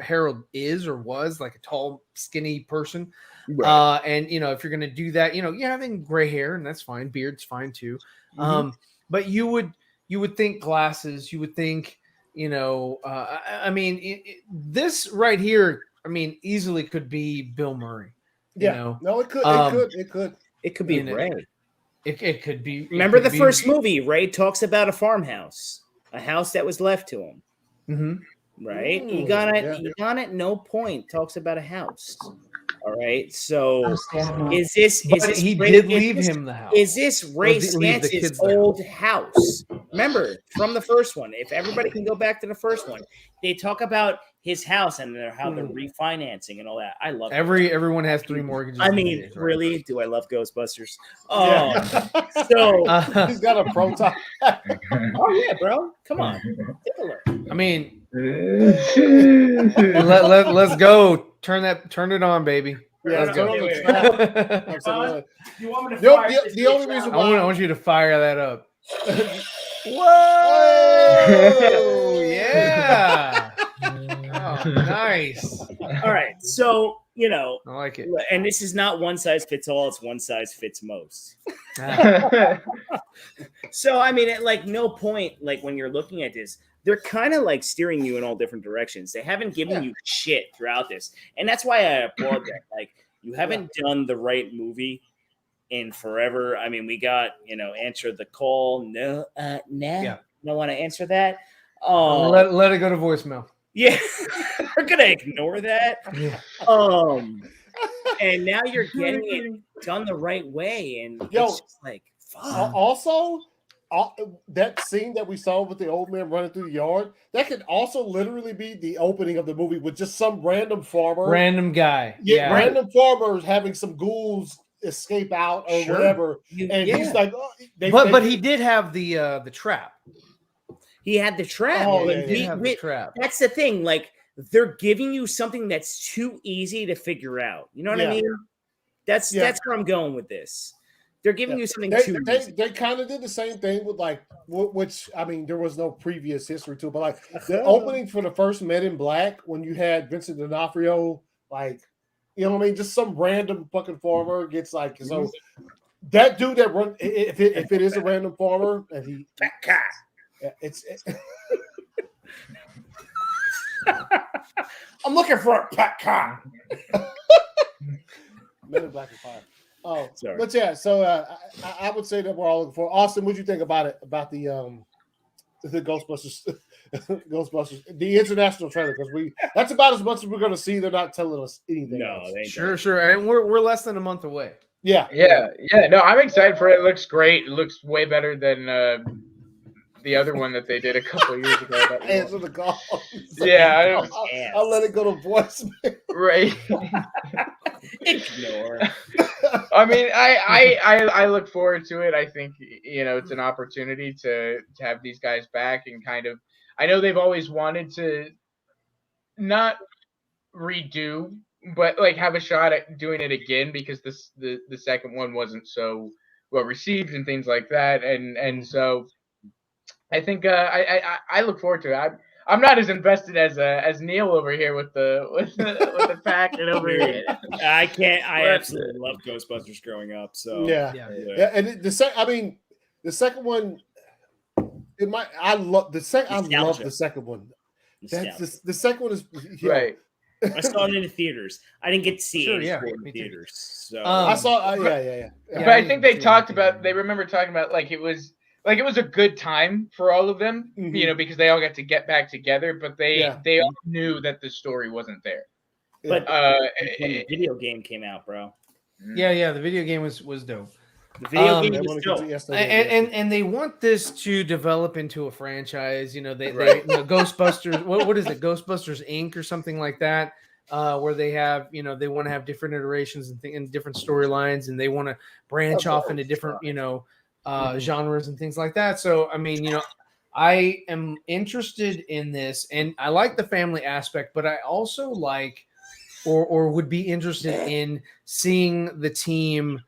Harold is or was, like a tall, skinny person. Right. And if you're going to do that, you're having gray hair, and that's fine. Beard's fine too. But you would think glasses. You would think you know, I mean, this right here, I mean, easily could be Bill Murray. You know? No, it could. It could be You know, Ray. It could be. Remember the first movie? Ray talks about a farmhouse, a house that was left to him. Mm-hmm. Right? Egon at no point talks about a house. All right. So is this? He Ray, did leave him the house. Is this Ray leave the Stance's kids the old house? Remember from the first one. If everybody can go back to the first one, they talk about his house and how they're refinancing and all that. I love everyone has 3 mortgages. I mean, these days, right? really? Do I love Ghostbusters? Yeah. So he's got a prototype. Oh yeah, bro. Come on. Take a look. I mean, let's go. Turn it on, baby. Yeah, Let's go. turn on the trap. Absolutely. You want me to the only reason why I want you to fire that up. Whoa! Yeah. Oh, nice. All right. So, you know, I like it. And this is not one size fits all, it's one size fits most. So, I mean, at like no point, like when you're looking at this, they're kind of like steering you in all different directions. They haven't given you shit throughout this. And that's why I applaud that. Like, you haven't done the right movie in forever. I mean, we got, you know, Answer the Call. No, don't want to answer that. Let it go to voicemail. Yeah, we're gonna ignore that. Yeah. And now you're getting it done the right way, and it's just like, fuck. Also, that scene that we saw with the old man running through the yard, that could also literally be the opening of the movie with just some random farmer, random guy, random farmers having some ghouls escape out or whatever, and he's like, but he did have the trap. He had the trap. Oh, he did have the trap. That's the thing. Like, they're giving you something that's too easy to figure out. You know what I mean? That's where I'm going with this. They're giving you something too easy. They kind of did the same thing with like, which I mean, there was no previous history to it, but like the opening for the first Men in Black when you had Vincent D'Onofrio, like, you know what I mean? Just some random fucking farmer gets like, so that dude that run, if it is a random farmer and he. It's I'm looking for a pet cat. Men in Black and Fire. Oh, sorry. But yeah, so I would say that we're all looking for. Austin, what do you think about it? About the Ghostbusters, the international trailer? Because that's about as much as we're going to see. They're not telling us anything. Else. Sure, and we're less than a month away. Yeah. No, I'm excited for it. It looks great. It looks way better than the other one that they did a couple of years ago. Answer the call. Yeah, I'll let it go to voicemail. Right. Ignore. I mean, I look forward to it. I think, you know, it's an opportunity to have these guys back and kind of. I know they've always wanted to not redo, but like have a shot at doing it again because the second one wasn't so well received and things like that, and so. I think I look forward to it. I'm not as invested as Neil over here with the pack and over here. I can't. I absolutely love Ghostbusters growing up. So yeah. And the second one. I love the second one. That's the second one is right. I saw it in the theaters. I didn't get to see it in the theaters. So I saw. Yeah. But I think they talked about. They remember talking about like it was a good time for all of them, you know, because they all got to get back together, but they all knew that the story wasn't there. But the video game came out, bro. Yeah, the video game was dope. The video game was dope. And they want this to develop into a franchise. You know, they Ghostbusters. What is it? Ghostbusters Inc. or something like that. Where they have, you know, they want to have different iterations and different storylines, and they want to branch off into different, you know. Genres and things like that. So, I mean, you know, I am interested in this and I like the family aspect, but I also like or would be interested in seeing the team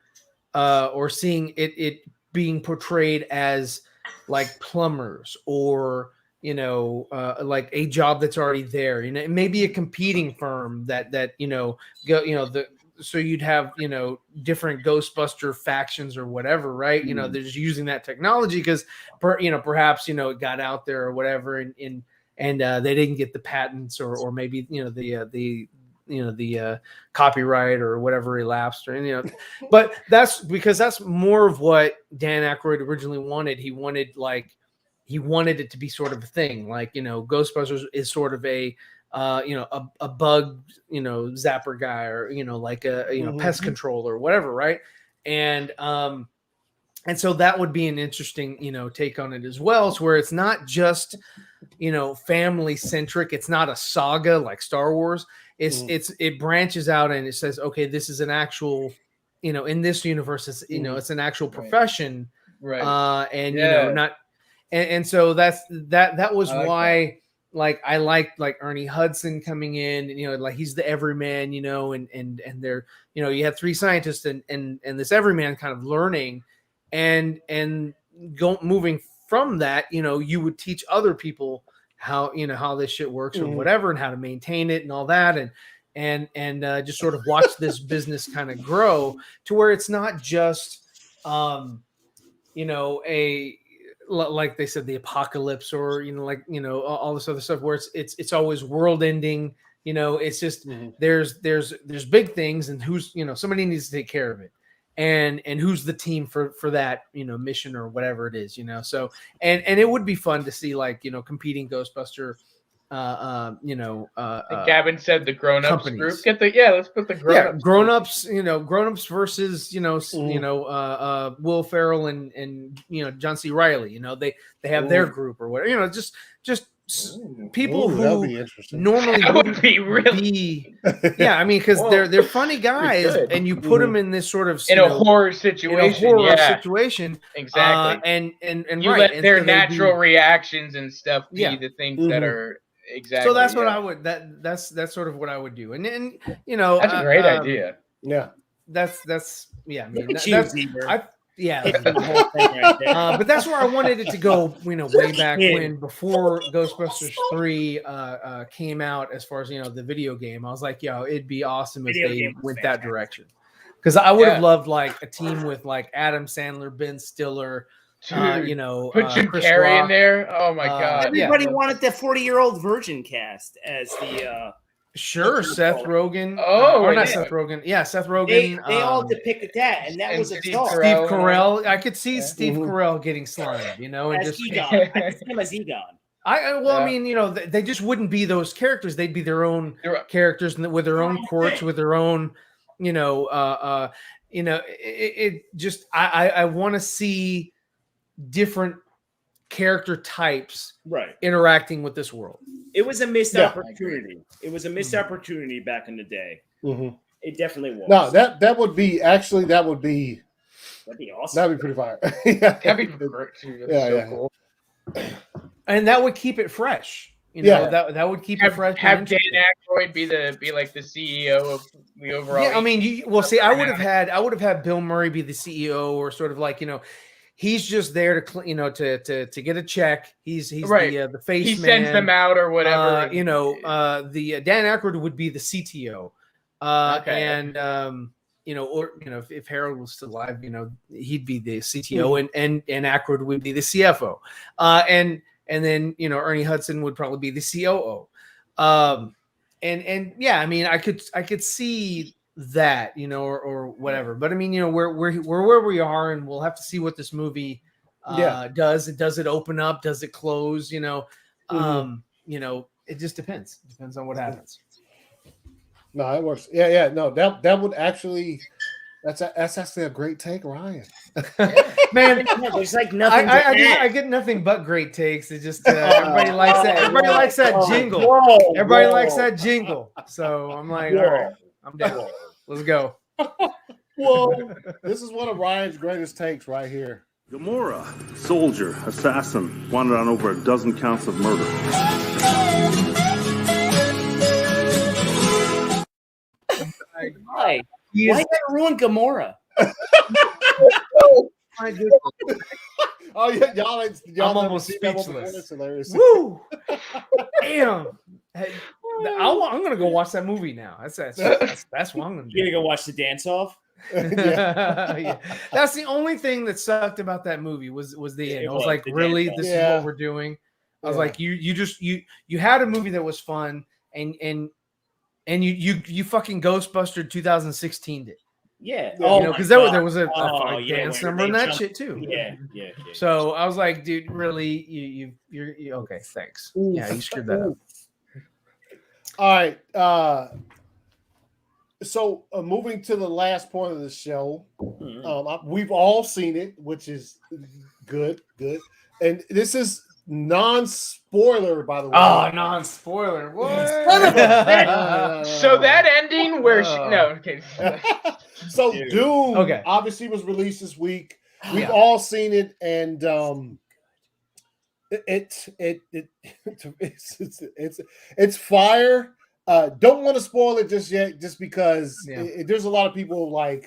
or seeing it being portrayed as like plumbers or, you know, like a job that's already there. You know, maybe a competing firm that you know, so you'd have, you know, different Ghostbuster factions or whatever, right? You know, they're just using that technology because, you know, perhaps, you know, it got out there or whatever. And they didn't get the patents or maybe the copyright or whatever elapsed, or but that's because that's more of what Dan Aykroyd originally wanted. He wanted it to be sort of a thing, like Ghostbusters is sort of a bug zapper guy, or like a pest control or whatever, right? And so that would be an interesting take on it as well. It's where it's not just family centric. It's not a saga like Star Wars. It branches out and it says, okay, this is an actual, in this universe, it's it's an actual profession, right? And so that was why that. I liked Ernie Hudson coming in, and like he's the everyman, and they're you have three scientists and this everyman kind of learning and moving from that, you would teach other people how this shit works or whatever, and how to maintain it and all that, and just sort of watch this business kind of grow to where it's not just like they said, the apocalypse, or all this other stuff where it's always world ending. It's just there's big things, and who's somebody needs to take care of it, and who's the team for that mission or whatever it is. So and it would be fun to see competing Ghostbuster Gavin said the grown-ups companies. group. Let's put the grown-ups. Grown-ups versus Will Ferrell and John C. Reilly. They have their group or whatever. Just people who normally wouldn't be really. Yeah, I mean, because they're funny guys, and you put them in this sort of in a horror situation. Exactly. And you let their natural reactions and stuff be the things that are. Exactly. So that's what I would. That's sort of what I would do, and then that's a great idea. Yeah. That's yeah. I mean, but that's where I wanted it to go. Way back when, before Ghostbusters 3 came out, as far as the video game, I was like, it'd be awesome if they went that direction, because I would have loved a team with Adam Sandler, Ben Stiller. Put Jim Chris Carrey Rock. in there. Oh my god! Everybody wanted the 40-year-old virgin cast as the. Seth Rogen. Seth Rogen. Yeah, Seth Rogen. They all depicted that, and that was a Steve Carell. I could see Steve Carell getting slimed, and as just Egon. I could see him as Egon. I mean, they just wouldn't be those characters. They'd be their own characters with their own quirks, with their own, it just I want to see different character types interacting with this world. It was a missed opportunity. It was a missed opportunity back in the day. It definitely was. No, that would be actually that'd be awesome. That'd be pretty fire. That'd be great too. That's cool. And that would keep it fresh. That would keep it fresh. Have Dan Aykroyd be like the CEO of the overall. Yeah, I mean, I would have had Bill Murray be the CEO, or sort of he's just there to to get a check. He's the face man. He sends them out or whatever. The Dan Aykroyd would be the CTO. And if Harold was still alive, he'd be the CTO, and Aykroyd would be the CFO. And then Ernie Hudson would probably be the COO. And yeah, I mean, I could see that, or whatever. But I mean, we're where we are, and we'll have to see what this movie does. Does it open up? Does it close? It just depends. It depends on what happens. No, it works. Yeah. No, that would actually. That's actually a great take, Ryan. Man, there's nothing. I get nothing but great takes. It just everybody likes that. Everybody likes that jingle. Everybody likes that jingle. So I'm like, all right, I'm down. Let's go. Whoa! This is one of Ryan's greatest takes right here. Gamora, soldier, assassin, wanted on over a dozen counts of murder. Why? Why did I ruin Gamora? Oh yeah, y'all I'm almost speechless. That's hilarious. Woo! Damn. Hey, I'm gonna go watch that movie now. That's what I'm gonna do. You're gonna go watch the dance off? Yeah. That's the only thing that sucked about that movie was the end. I was like, really? This is what we're doing? I was like, you had a movie that was fun, and you fucking Ghostbuster 2016 it. Yeah. Because there was a yeah, dance where number they and that jump- shit too. Yeah. So I was like, dude, really, you're okay. Thanks. Yeah, you screwed that up. All right. So moving to the last point of the show, we've all seen it, which is good. And this is non-spoiler, by the way. Oh, non-spoiler. What? So that ending where okay. So Dude. Doom obviously was released this week. We've all seen it, and it's fire. Don't want to spoil it just yet, just because there's a lot of people like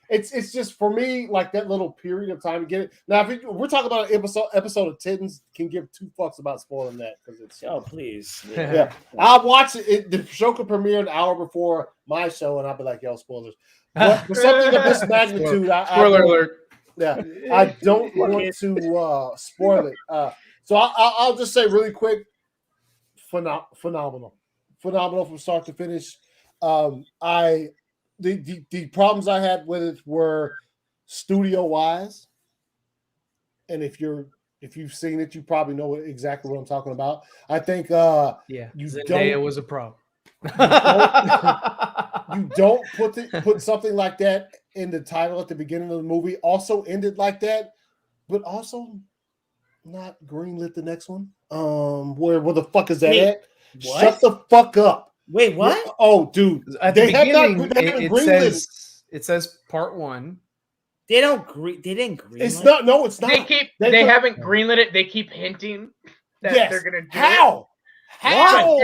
it's just for me like that little period of time to get it. Now, if we're talking about an episode of Titans, can give two fucks about spoiling that because it's please. Yeah. I'll watch it. The show could premiere an hour before my show, and I'll be like, yo, spoilers. But for something of this magnitude, spoiler alert. Yeah, I don't want to spoil it. So I'll just say really quick, phenomenal from start to finish. The problems I had with it were studio wise, and if you've seen it, you probably know exactly what I'm talking about. I think Zendaya was a problem. You don't put something like that in the title at the beginning of the movie. Also ended like that, but also not greenlit the next one. Where the fuck is that at? What? Shut the fuck up. Wait, what? Oh, dude. At the beginning, it says part 1. They didn't greenlit. It's not. No, it's not. They haven't greenlit it. They keep hinting that they're gonna do How? How?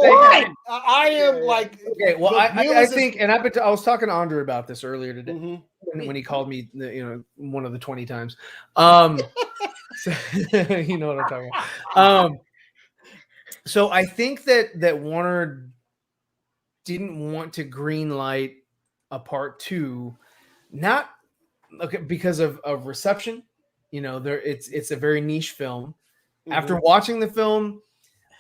Why? I am like okay. Well, I think, and I was talking to Andre about this earlier today when he called me, one of the 20 times. So, you know what I'm talking about. So I think that Warner didn't want to greenlight a part 2, not because of reception. It's a very niche film. After watching the film,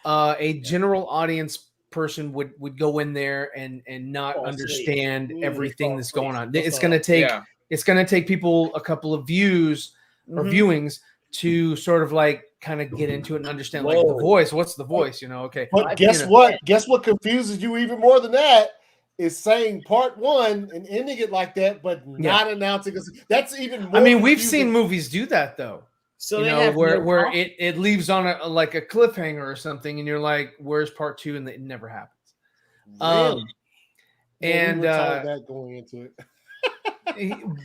a general audience person would go in there and not understand everything that's going on. It's going to take people a couple of views or viewings to sort of like kind of get into it and understand like the voice. What's the voice? Okay. But guess what? Guess what confuses you even more than that is saying part 1 and ending it like that, but not announcing. That's even more. I mean, we've confusing. seen movies do that though. So where it leaves on a cliffhanger or something, and you're like, "Where's part 2?" and it never happens. Really? And we were told that going into it.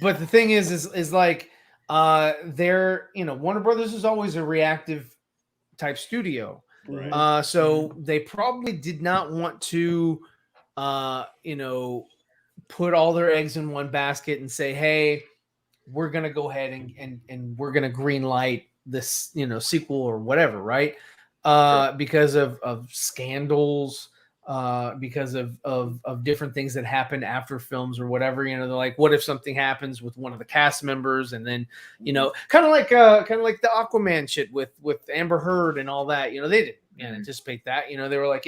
But the thing is like Warner Brothers is always a reactive type studio, Right. so they probably did not want to, put all their eggs in one basket and say, "Hey, we're gonna go ahead and we're gonna green light this, sequel or whatever," right? Because of scandals, because of different things that happen after films or whatever. They're like, what if something happens with one of the cast members, and then kind of like the Aquaman shit with Amber Heard and all that. They didn't anticipate that. They were like,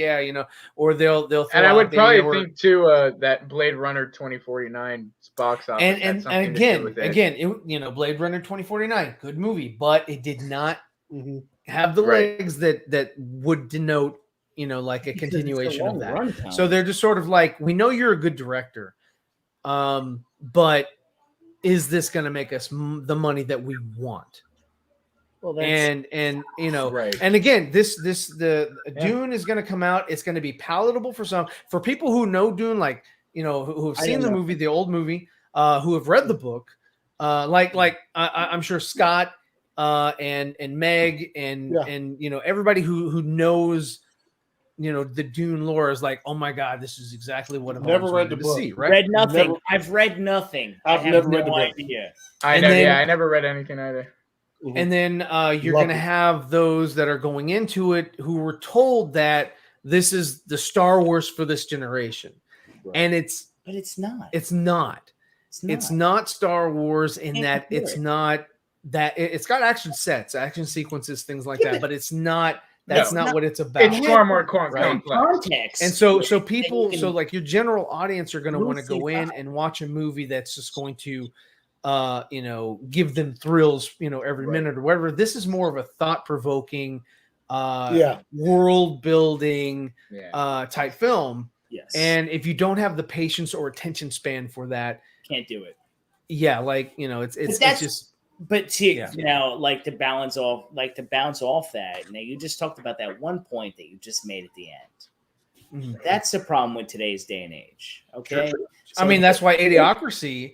or they'll throw and I would out probably think too that Blade Runner 2049 box office and again, Blade Runner 2049, good movie, but it did not have the legs that would denote like a continuation of that. So they're just sort of like, we know you're a good director, but is this going to make us the money that we want? Well, and and again, Dune is going to come out. It's going to be palatable for some, for people who know Dune, like who have seen the movie, the old movie, who have read the book, I'm sure Scott and Meg and everybody who knows the Dune lore is like, oh my god, this is exactly what I've never read the book. See, right? Read nothing. I've read nothing. I've never read the book. Idea. I never read anything either. And then you're going to have those that are going into it who were told that this is the Star Wars for this generation. Right. And it's not. It's not Star Wars in that it's not that it's got action sets, action sequences, things like that, but it's not That's No. not what it's about. It's far more right? context. And so that people, you so can like your general audience are going to want to loosely go in tie. and watch a movie that's just going to, give them thrills, every minute or whatever. This is more of a thought provoking, world building, type film. Yes. And if you don't have the patience or attention span for that, can't do it. Yeah, like it's just. But to now, like to bounce off that. Now you just talked about that one point that you just made at the end. Mhm. That's the problem with today's day and age. Okay, I mean that's why Idiocracy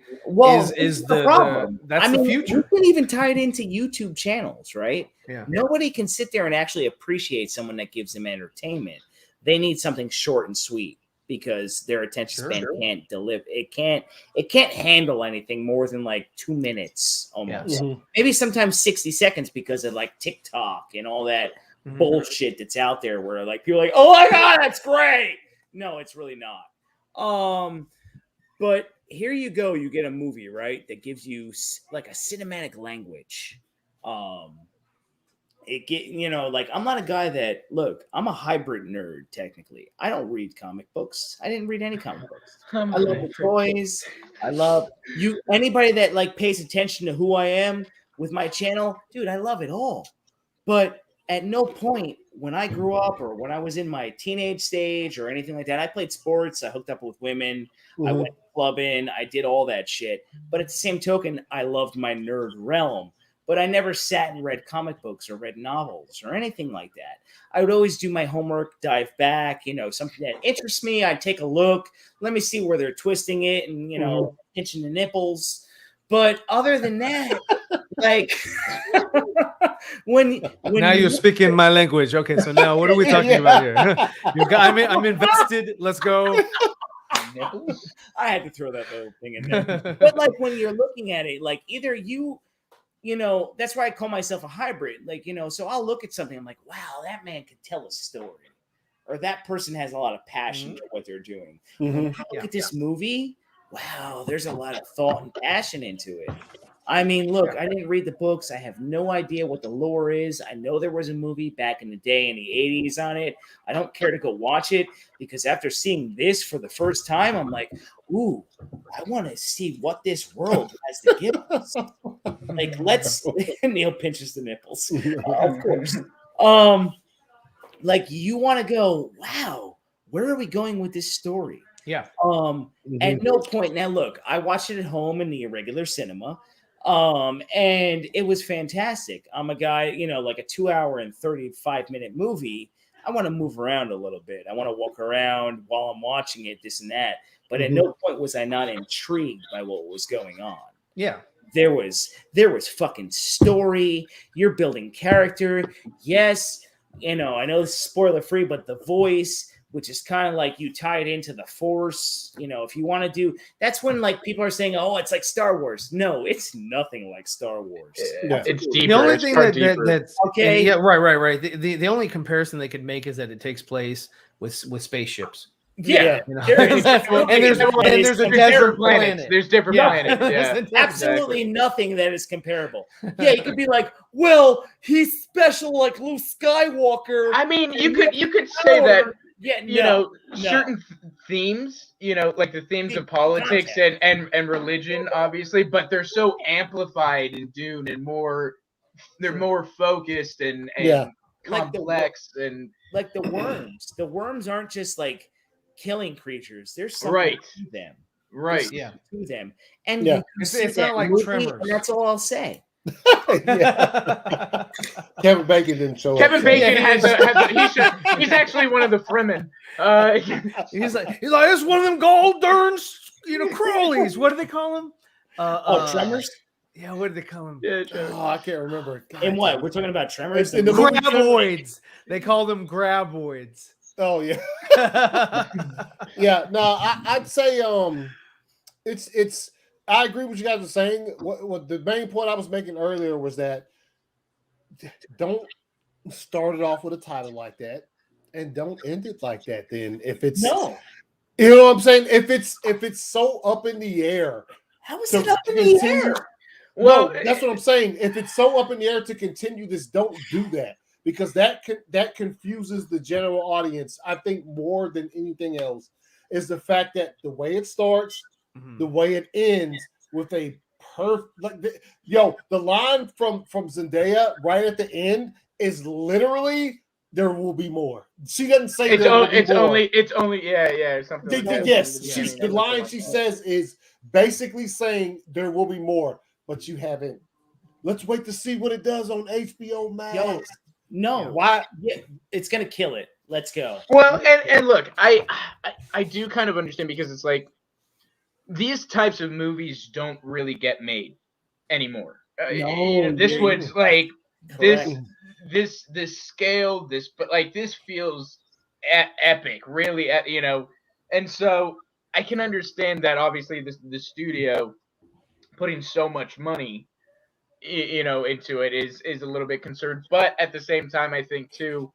is the problem. That's the future. You can even tie it into YouTube channels, right? Yeah. Nobody can sit there and actually appreciate someone that gives them entertainment. They need something short and sweet because their attention span can't deliver. It can't handle anything more than like 2 minutes almost. Mhm. Maybe sometimes 60 seconds because of like TikTok and all that bullshit that's out there where like people are like, oh my God, that's great. No, it's really not. But here you go, you get a movie, right? That gives you like a cinematic language. I'm not a guy that I'm a hybrid nerd technically. I don't read comic books. I didn't read any comic books. I love the toys. I love you. Anybody that like pays attention to who I am with my channel, dude, I love it all. But at no point when I grew up or when I was in my teenage stage or anything like that, I played sports. I hooked up with women. I went clubbing. I did all that shit. But at the same token, I loved my nerd realm. But I never sat and read comic books or read novels or anything like that. I would always do my homework, dive back, something that interests me. I'd take a look. Let me see where they're twisting it and, pinching the nipples. But other than that, like when now you're speaking my language. Okay, so now what are we talking about here? I'm invested. Let's go. I had to throw that little thing in there. But like when you're looking at it, like either that's why I call myself a hybrid. Like, so I'll look at something. I'm like, wow, that man could tell a story. Or that person has a lot of passion for what they're doing. When I look at this movie, wow, there's a lot of thought and passion into it. I mean, look, I didn't read the books. I have no idea what the lore is. I know there was a movie back in the day in the 80s on it. I don't care to go watch it because after seeing this for the first time, I'm like, ooh, I want to see what this world has to give us. Like, Neil pinches the nipples. Of course. Like you want to go, wow, where are we going with this story? Yeah. At no point. Now, look, I watched it at home in the irregular cinema. And it was fantastic. I'm a guy, like a 2 hour and 35-minute movie. I want to move around a little bit. I want to walk around while I'm watching it, this and that. But at no point was I not intrigued by what was going on. Yeah. There was fucking story. You're building character. Yes. I know this is spoiler free, but the voice, which is kind of like you tie it into the Force, if you want to do, that's when like people are saying, oh, it's like Star Wars. No, it's nothing like Star Wars. Yeah. It's deeper. The only thing that's okay. Yeah, right. The only comparison they could make is that it takes place with spaceships. Yeah. There's a desert planet. There's different planets. Yeah. Absolutely nothing that is comparable. Yeah, you could be like, well, he's special like Luke Skywalker. I mean, you could say that. Yeah, certain themes, like the themes of politics and religion, obviously, but they're so amplified in Dune and they're more focused and complex and like the worms. The worms aren't just like killing creatures. There's something to them. Right. Yeah. To them. And it's not like Tremors. And that's all I'll say. Kevin Bacon didn't show up. Kevin Bacon he's actually one of the Fremen. He's like it's one of them gold darns, crawlies. What do they call them? Tremors. Yeah, what do they call them? Yeah, I can't remember. And what we're talking about, Tremors? In the movie graboids. They call them graboids. Oh yeah. Yeah. No, I'd say it's. I agree with you guys are saying. What the main point I was making earlier was that don't start it off with a title like that, and don't end it like that. Then if it's you know what I'm saying. If it's so up in the air, how is it up in the air? Well, that's what I'm saying. If it's so up in the air to continue this, don't do that. because that confuses the general audience. I think more than anything else is the fact that the way it starts, the way it ends with a the line from Zendaya right at the end is literally there will be more. She doesn't say It's there will be more. it's only something like that. Yes, the line she says is basically saying there will be more, but you haven't. Let's wait to see what it does on HBO Max. Yo, no, why? Yeah, it's gonna kill it. Let's go. Well, and look, I do kind of understand, because it's like these types of movies don't really get made anymore. This would like this scale, but like this feels epic, really, and so I can understand that obviously the studio putting so much money into it is a little bit concerned, but at the same time I think the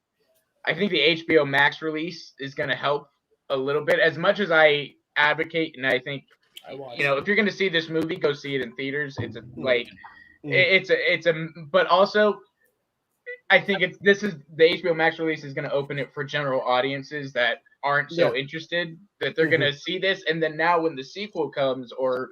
HBO Max release is going to help a little bit, as much as I advocate, and I think if you're going to see this movie, go see it in theaters. It's but also I think the HBO Max release is going to open it for general audiences that aren't so interested, that they're going to see this, and then now when the sequel comes, or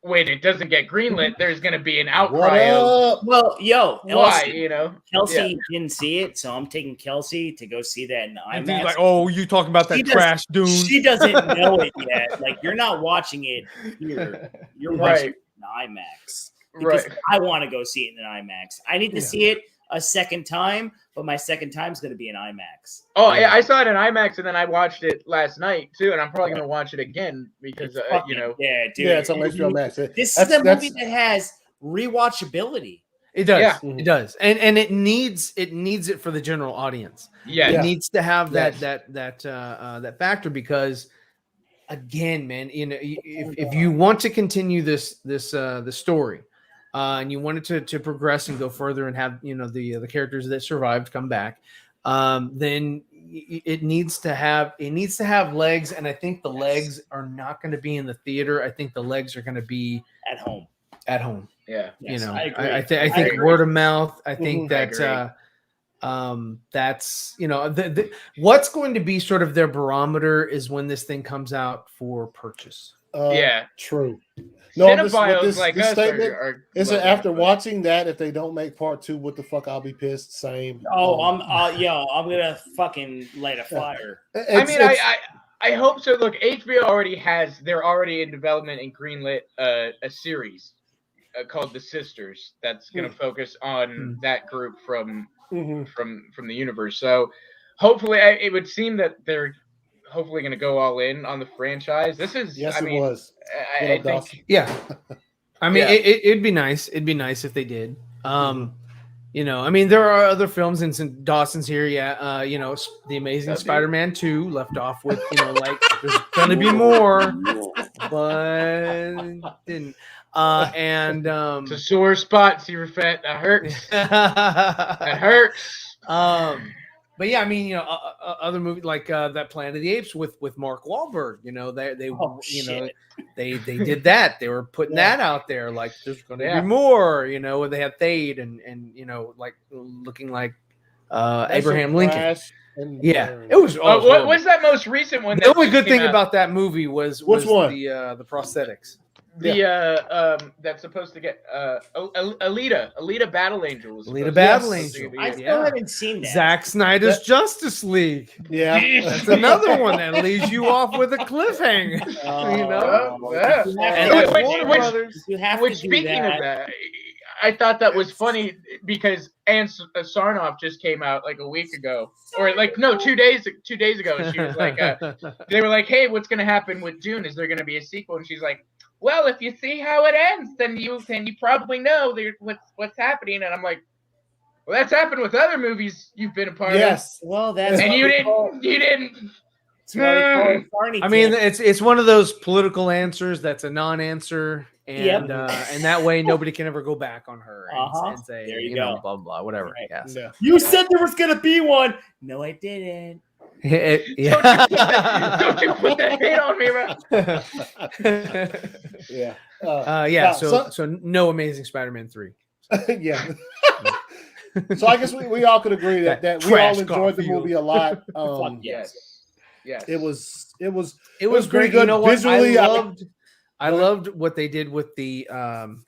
when it doesn't get greenlit, there's going to be an outcry of, well, why, Kelsey didn't see it, so I'm taking Kelsey to go see that in And IMAX. he's like, oh, you talking about that trash Dune? She doesn't know it yet. Like, you're not watching it here. You're watching it in IMAX. Because I want to go see it in IMAX. I need to see it a second time, but my second time is going to be in IMAX. Oh, yeah, I saw it in IMAX, and then I watched it last night too, and I'm probably going to watch it again because yeah, dude, it's on HBO Max. This is a movie that has rewatchability. It does. It does, and it needs it for the general audience. It needs to have that factor, because again, man, if you want to continue the story, and you want it to progress and go further and have the characters that survived come back, then it needs to have legs. And I think the legs are not going to be in the theater. I think the legs are going to be at home. Yeah, I agree. I think word of mouth. I think that that's what's going to be sort of their barometer is when this thing comes out for purchase. True. No, this like us statement is it after but watching that, if they don't make part 2, what the fuck, I'll be pissed. Same. Oh, I'm gonna fucking light a fire. I hope so. Look, HBO they're already in development and greenlit a series called The Sisters that's gonna focus on that group from the universe. So hopefully, it would seem that they're hopefully going to go all in on the franchise. This is, I think, it'd be nice. It'd be nice if they did. There are other films, and Dawson's here. The Amazing Spider-Man 2 left off with, there's gonna be more, but didn't. It's a sore spot, Severfett. That hurts. That hurts. But yeah, other movies like that Planet of the Apes with Mark Wahlberg. They did that. They were putting that out there. Like, there's going to be more. Where they had Thade and looking like Abraham Lincoln. It was. What was that most recent one? The only good thing about that movie was which one? The prosthetics. That's supposed to get Alita Battle Angel was Alita Battle Angel. I still haven't seen that. Zack Snyder's Justice League. Yeah, that's another one that leaves you off with a cliffhanger. Which speaking of that, I thought that was funny because Ann Sarnoff just came out like a week ago, or 2 days ago. And she was like, they were like, "Hey, what's gonna happen with Dune? Is there gonna be a sequel?" And she's like, "Well, if you see how it ends, then you probably know what's happening." And I'm like, "Well, that's happened with other movies you've been a part of." Yes. Well, that's and you didn't. It's one of those political answers that's a non-answer, and and that way nobody can ever go back on her and say, there you go, blah blah whatever. Right. Yes. Yeah. You said there was gonna be one. No, I didn't. Don't you put that hate on me, bro. So no Amazing Spider-Man 3. Yeah. So I guess we all could agree that we all Trash enjoyed the Garfield. movie a lot. Yes. It was pretty great. good. You know what? Visually. I loved what they did with the hologram.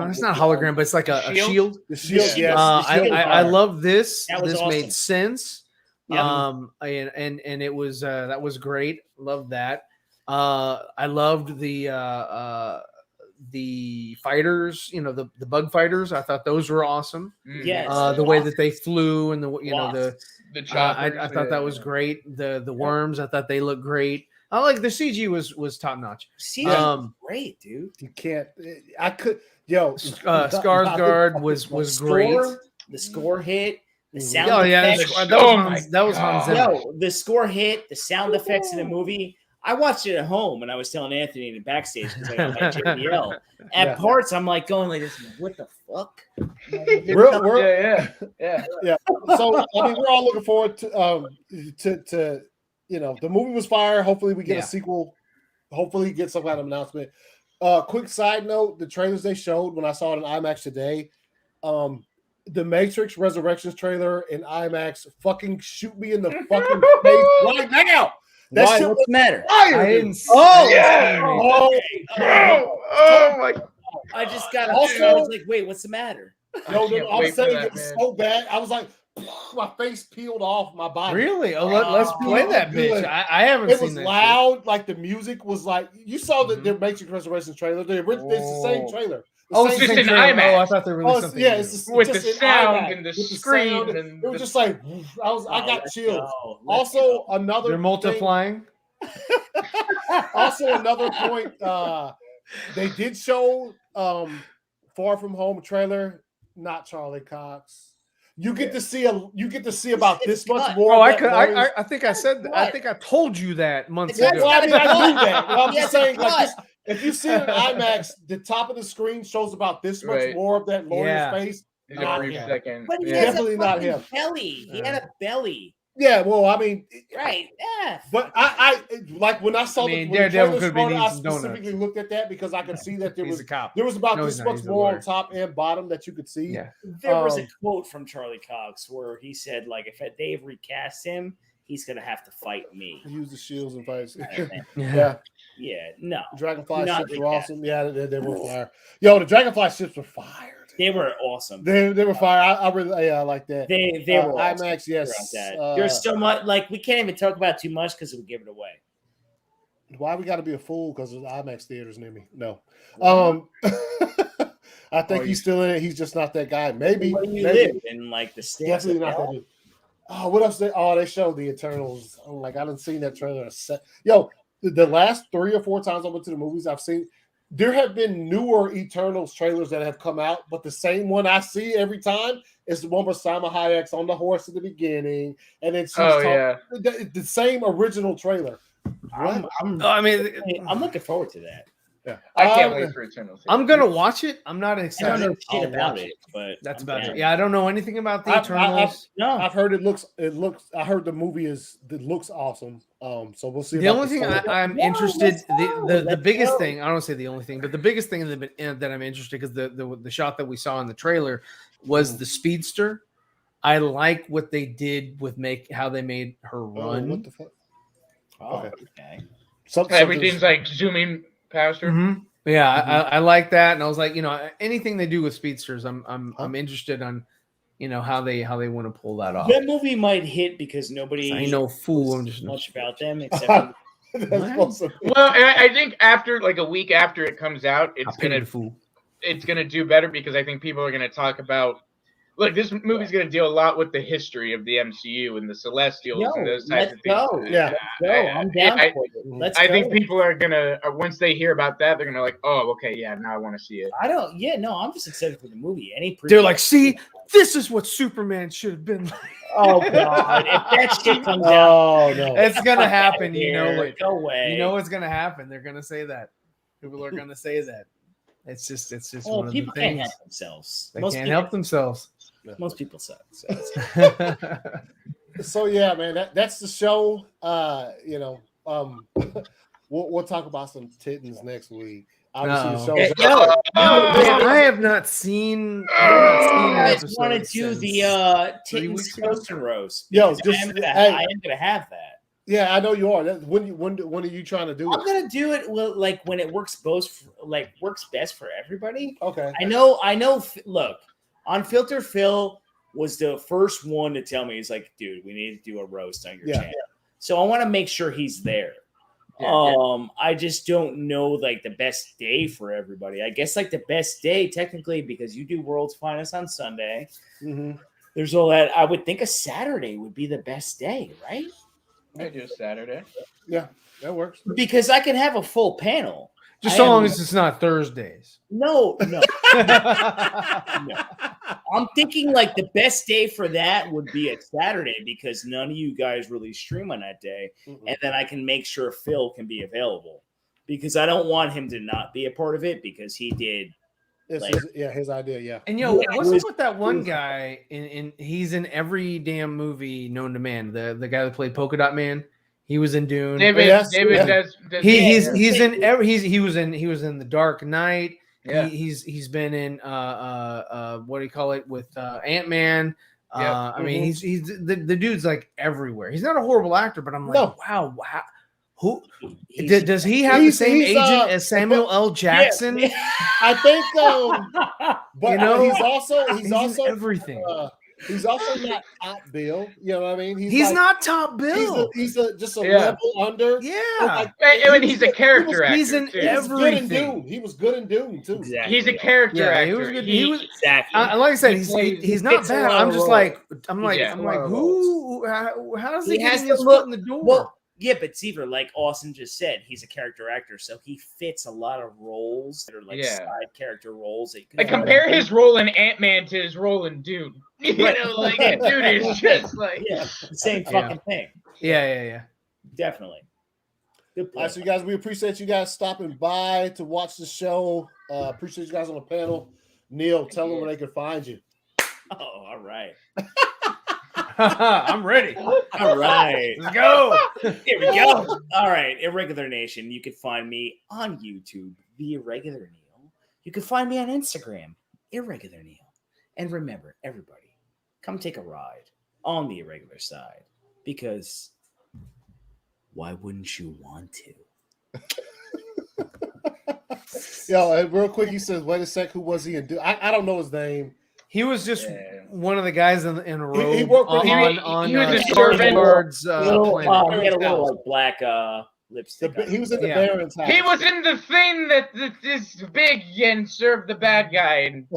It's not hologram, but it's like a shield. The shield, yes. I love this. That was this awesome. made sense. Yeah. And it was that was great. Loved that. I loved the fighters, the bug fighters. I thought those were awesome. Yes. The way that they flew and the choppers, I thought that was great. The worms, I thought they looked great. I like the CG was top notch. CG was great, dude. You can't. I could. Yo, Skarsgård was great. The score hit. The sound. Oh yeah, effects. that was Hans Zimmer. No, the score hit. The sound effects in the movie. I watched it at home, and I was telling Anthony in the backstage because I got my JBL. At parts, I'm like going like this. What the fuck? Yeah. So I mean, we're all looking forward to the movie was fire. Hopefully, we get a sequel. Hopefully, get some kind of announcement. Quick side note: the trailers they showed when I saw it in IMAX today, the Matrix Resurrections trailer in IMAX, fucking shoot me in the fucking face right now. That Why? shit What's the matter? fire, I dude. didn't see Oh my! I just got Also- I was like, wait, what's the matter? No, can't I'm wait for saying that, it was man. so bad. I was like, my face peeled off my body. Really? Oh, let's play that bitch. I haven't It seen was that loud. Like the music was like you saw the Matrix Resurrections trailer. It's the same trailer. The Oh, same it's just just in an IMAX. Oh, I thought they released something. yeah, new. it's With just the in sound IMAX, and the with screen sound. and it was the- just like I got let's chills. go. Let's Also, another They're thing- multiplying. also, another point. They did show Far From Home trailer, not Charlie Cox. You get to see about this much more. Oh, of that noise. I think I said that. I think I told you that months Yeah, ago. well, I mean, I knew that. Well, I'm Yes, just saying, like, cut. this, if you see it in IMAX, the top of the screen shows about this much Right. more of that lawyer's Yeah. face. It's Not a brief him. second. But he Yeah. has Definitely a not fucking him. belly. He had a belly. Yeah, well, I mean, Right. Yeah. but I like when I saw I mean, when the Daredevil trailer could be started, I eating some donuts. specifically looked at that because I could see that there He's was a cop. about No, this he's not. much He's a more on lawyer. top and bottom that you could see. Yeah. There was a quote from Charlie Cox where he said, like, if Dave recast him, he's gonna have to fight me. Use the shields and fights. Yeah. Yeah, no. Dragonfly Not ships were recast. awesome. Yeah, they were fire. Yo, the Dragonfly ships were fire. They were awesome. They were fire. I really like that. They were awesome. IMAX. Yes. There's so much, like, we can't even talk about too much because it would give it away. Why we got to be a fool because there's IMAX theaters near me? No. I think he's still in it. He's just not that guy. Maybe. Where do you maybe. live in, like, the states? Definitely not that dude. Oh, what else? They showed the Eternals. I'm like, I didn't see that trailer. Yo, the last 3 or 4 times I went to the movies, I've seen. There have been newer Eternals trailers that have come out, but the same one I see every time is the one with Salma Hayek's on the horse at the beginning, and then she's the same original trailer. I'm looking forward to that. Yeah, I can't wait for Eternals. I'm gonna watch it. I'm not I excited. don't know shit I'll about watch it, but That's I'm about down. it. Yeah, I don't know anything about the Eternals. I've heard it looks. I heard the movie looks awesome. So we'll see. The about only thing story. I'm interested, the biggest thing, I don't say the only thing, but the biggest thing that I'm interested because the shot that we saw in the trailer was the speedster. I like what they did with how they made her run. What the fuck? Oh, okay. Everything's like zooming past her. Mm-hmm. Yeah, I like that, and I was like, anything they do with speedsters, I'm interested on, how they want to pull that off. That movie might hit because nobody I know fool. I'm knows just much about them except for Well, and I think after like a week after it comes out, it's gonna do better because I think people are gonna talk about. Look, this movie's going to deal a lot with the history of the MCU and the Celestials and those types of things. I'm down for it. I think people are going to, once they hear about that, they're going to like, oh, okay, yeah, now I want to see it. I'm just excited for the movie. They're like, see, this is what Superman should have been like. Oh, God. If that shit comes out. No. It's going to happen. You know it. No way. You know it's going to happen. They're going to say that. People are going to say that. It's just one of the things. People can't help themselves. They can't help themselves. Most people suck. So yeah, man, that's the show. We'll talk about some titans next week. Obviously, the No. show's Man, I have not seen. You an guys episode want to do since the 3 Titans weeks ago? roast and roast? Yo, Because just I am gonna have that. Yeah, I know you are. When are you trying to do I'm it? gonna do it like when it works works best for everybody. Okay. I know. Look, Unfiltered Phil was the first one to tell me, he's like, dude, we need to do a roast on your channel. So I want to make sure he's there. I just don't know like the best day for everybody. I guess like the best day technically, because you do World's Finest on Sunday. Mm-hmm. There's all that. I would think a Saturday would be the best day, right? I do Saturday. Yeah, that works. Because I can have a full panel. Just so long as it's not Thursdays. No. No. I'm thinking like the best day for that would be a Saturday because none of you guys really stream on that day. And then I can make sure Phil can be available because I don't want him to not be a part of it because he did. His idea. Yeah. And what's up with that one guy? He's in every damn movie known to man. The guy that played Polka Dot Man. He was in Dune. David does he's in every he was in The Dark Knight. Yeah. He's been in what do you call it with Ant-Man. I mean he's the dude's like everywhere. He's not a horrible actor, but I'm like, wow. Who does he have the same agent as Samuel L. Jackson? Yeah. I think but he's also everything. He's also not top bill. You know what I mean? He's not top bill. He's just a level under. Yeah. And he's a character actor. He's in everything. He was good in Dune too. Exactly. He's a character actor. He was good. Exactly. Like I said, he's not bad. I'm like, who? How does he get his foot in the door? Well, yeah, but Seaver, like Austin just said, he's a character actor, so he fits a lot of roles that are like side character roles. Like compare his role in Ant-Man to his role in Dune. You know, like dude is just like the same fucking thing. Yeah. Definitely. Good All right, so you guys, we appreciate you guys stopping by to watch the show. Appreciate you guys on the panel. Neil, tell them where they can find you. Oh, all right. I'm ready. All right. Let's go. Here we go. All right. Irregular Nation. You can find me on YouTube, The Irregular Neil. You can find me on Instagram, Irregular Neil. And remember, everybody, come take a ride on the irregular side because why wouldn't you want to? Yo, and real quick, he says, wait a sec, who was he in? I don't know his name. He was just one of the guys in a robe. He worked with he was a Star-Lord's he had a little like black lipstick. He was in the Baron's house. he was in the thing that is big and served the bad guy and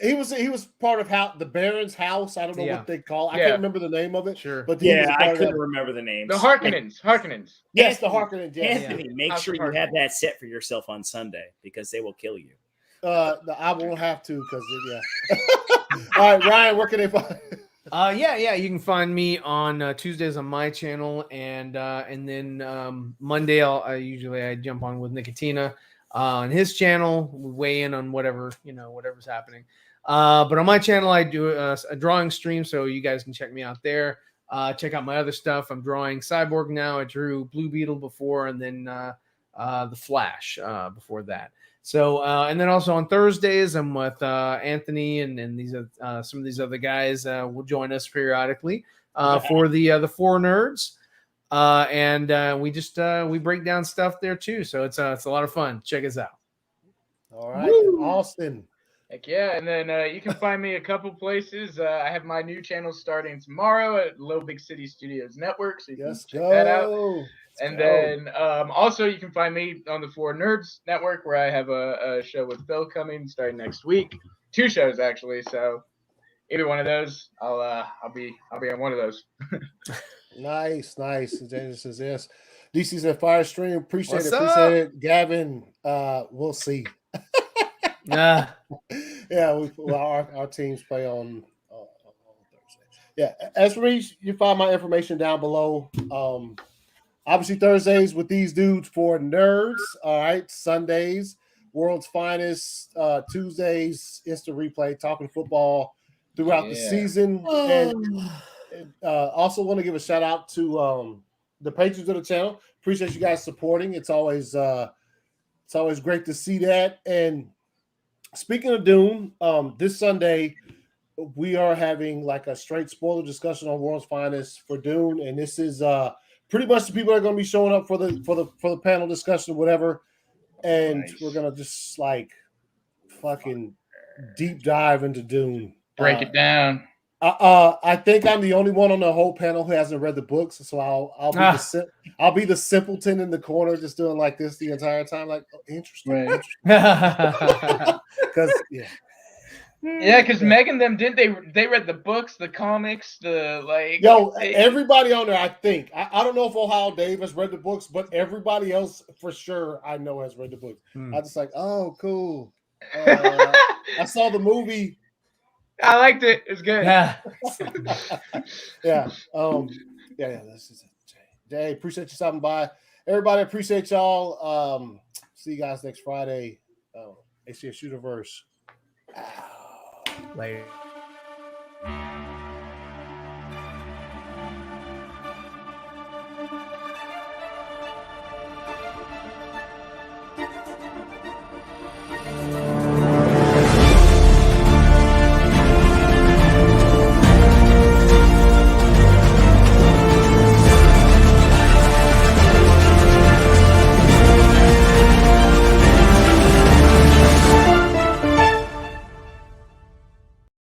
he was part of the Baron's house. I don't know what they call it. I can't remember the name of it. Sure. But I couldn't remember the names. The Harkonnens. Yes, the Harkonnens. Yeah. Anthony, make sure you have that set for yourself on Sunday because they will kill you. I won't have to because All right, Ryan, where can they find? You can find me on Tuesdays on my channel, and then Monday I jump on with Nicotina on his channel, weigh in on whatever's happening. But on my channel, I do a drawing stream, so you guys can check me out there. Check out my other stuff. I'm drawing Cyborg now. I drew Blue Beetle before, and then the Flash before that. So, and then also on Thursdays, I'm with Anthony and these some of these other guys will join us periodically for the Four Nerds, and we break down stuff there too. So it's a lot of fun. Check us out. All right, Austin. Heck yeah, and then you can find me a couple places. I have my new channel starting tomorrow at Low Big City Studios Network, so you can check that out. And then also you can find me on the Four Nerds Network, where I have a show with Phil coming starting next week. 2 shows actually, so either one of those, I'll be on one of those. Nice. James says yes. DC's at Fire Stream. Appreciate What's it. Gavin, we'll see. Nah. Yeah, our teams play on Thursday. Yeah, as for me, you find my information down below. Obviously Thursdays with these dudes for nerds. All right, Sundays, World's Finest. Tuesdays, instant replay, talking football throughout the season. And also want to give a shout out to the patrons of the channel. Appreciate you guys supporting. It's always It's always great to see that. And speaking of Dune, this Sunday we are having like a straight spoiler discussion on World's Finest for Dune, and this is pretty much the people that are going to be showing up for the panel discussion or whatever. And we're gonna just like fucking deep dive into Dune. Break it down. I think I'm the only one on the whole panel who hasn't read the books, so I'll be the simpleton in the corner, just doing like this the entire time. Like, oh, interesting. Because because Meg and them they read the books, the comics, the like. Everybody on there, I think. I don't know if Ohio Dave has read the books, but everybody else for sure I know has read the books. I just like, oh, cool. I saw the movie. I liked it. It's good. Yeah. Yeah. This is it. Jay, appreciate you stopping by. Everybody, appreciate y'all. See you guys next Friday. ACS Universe. Later.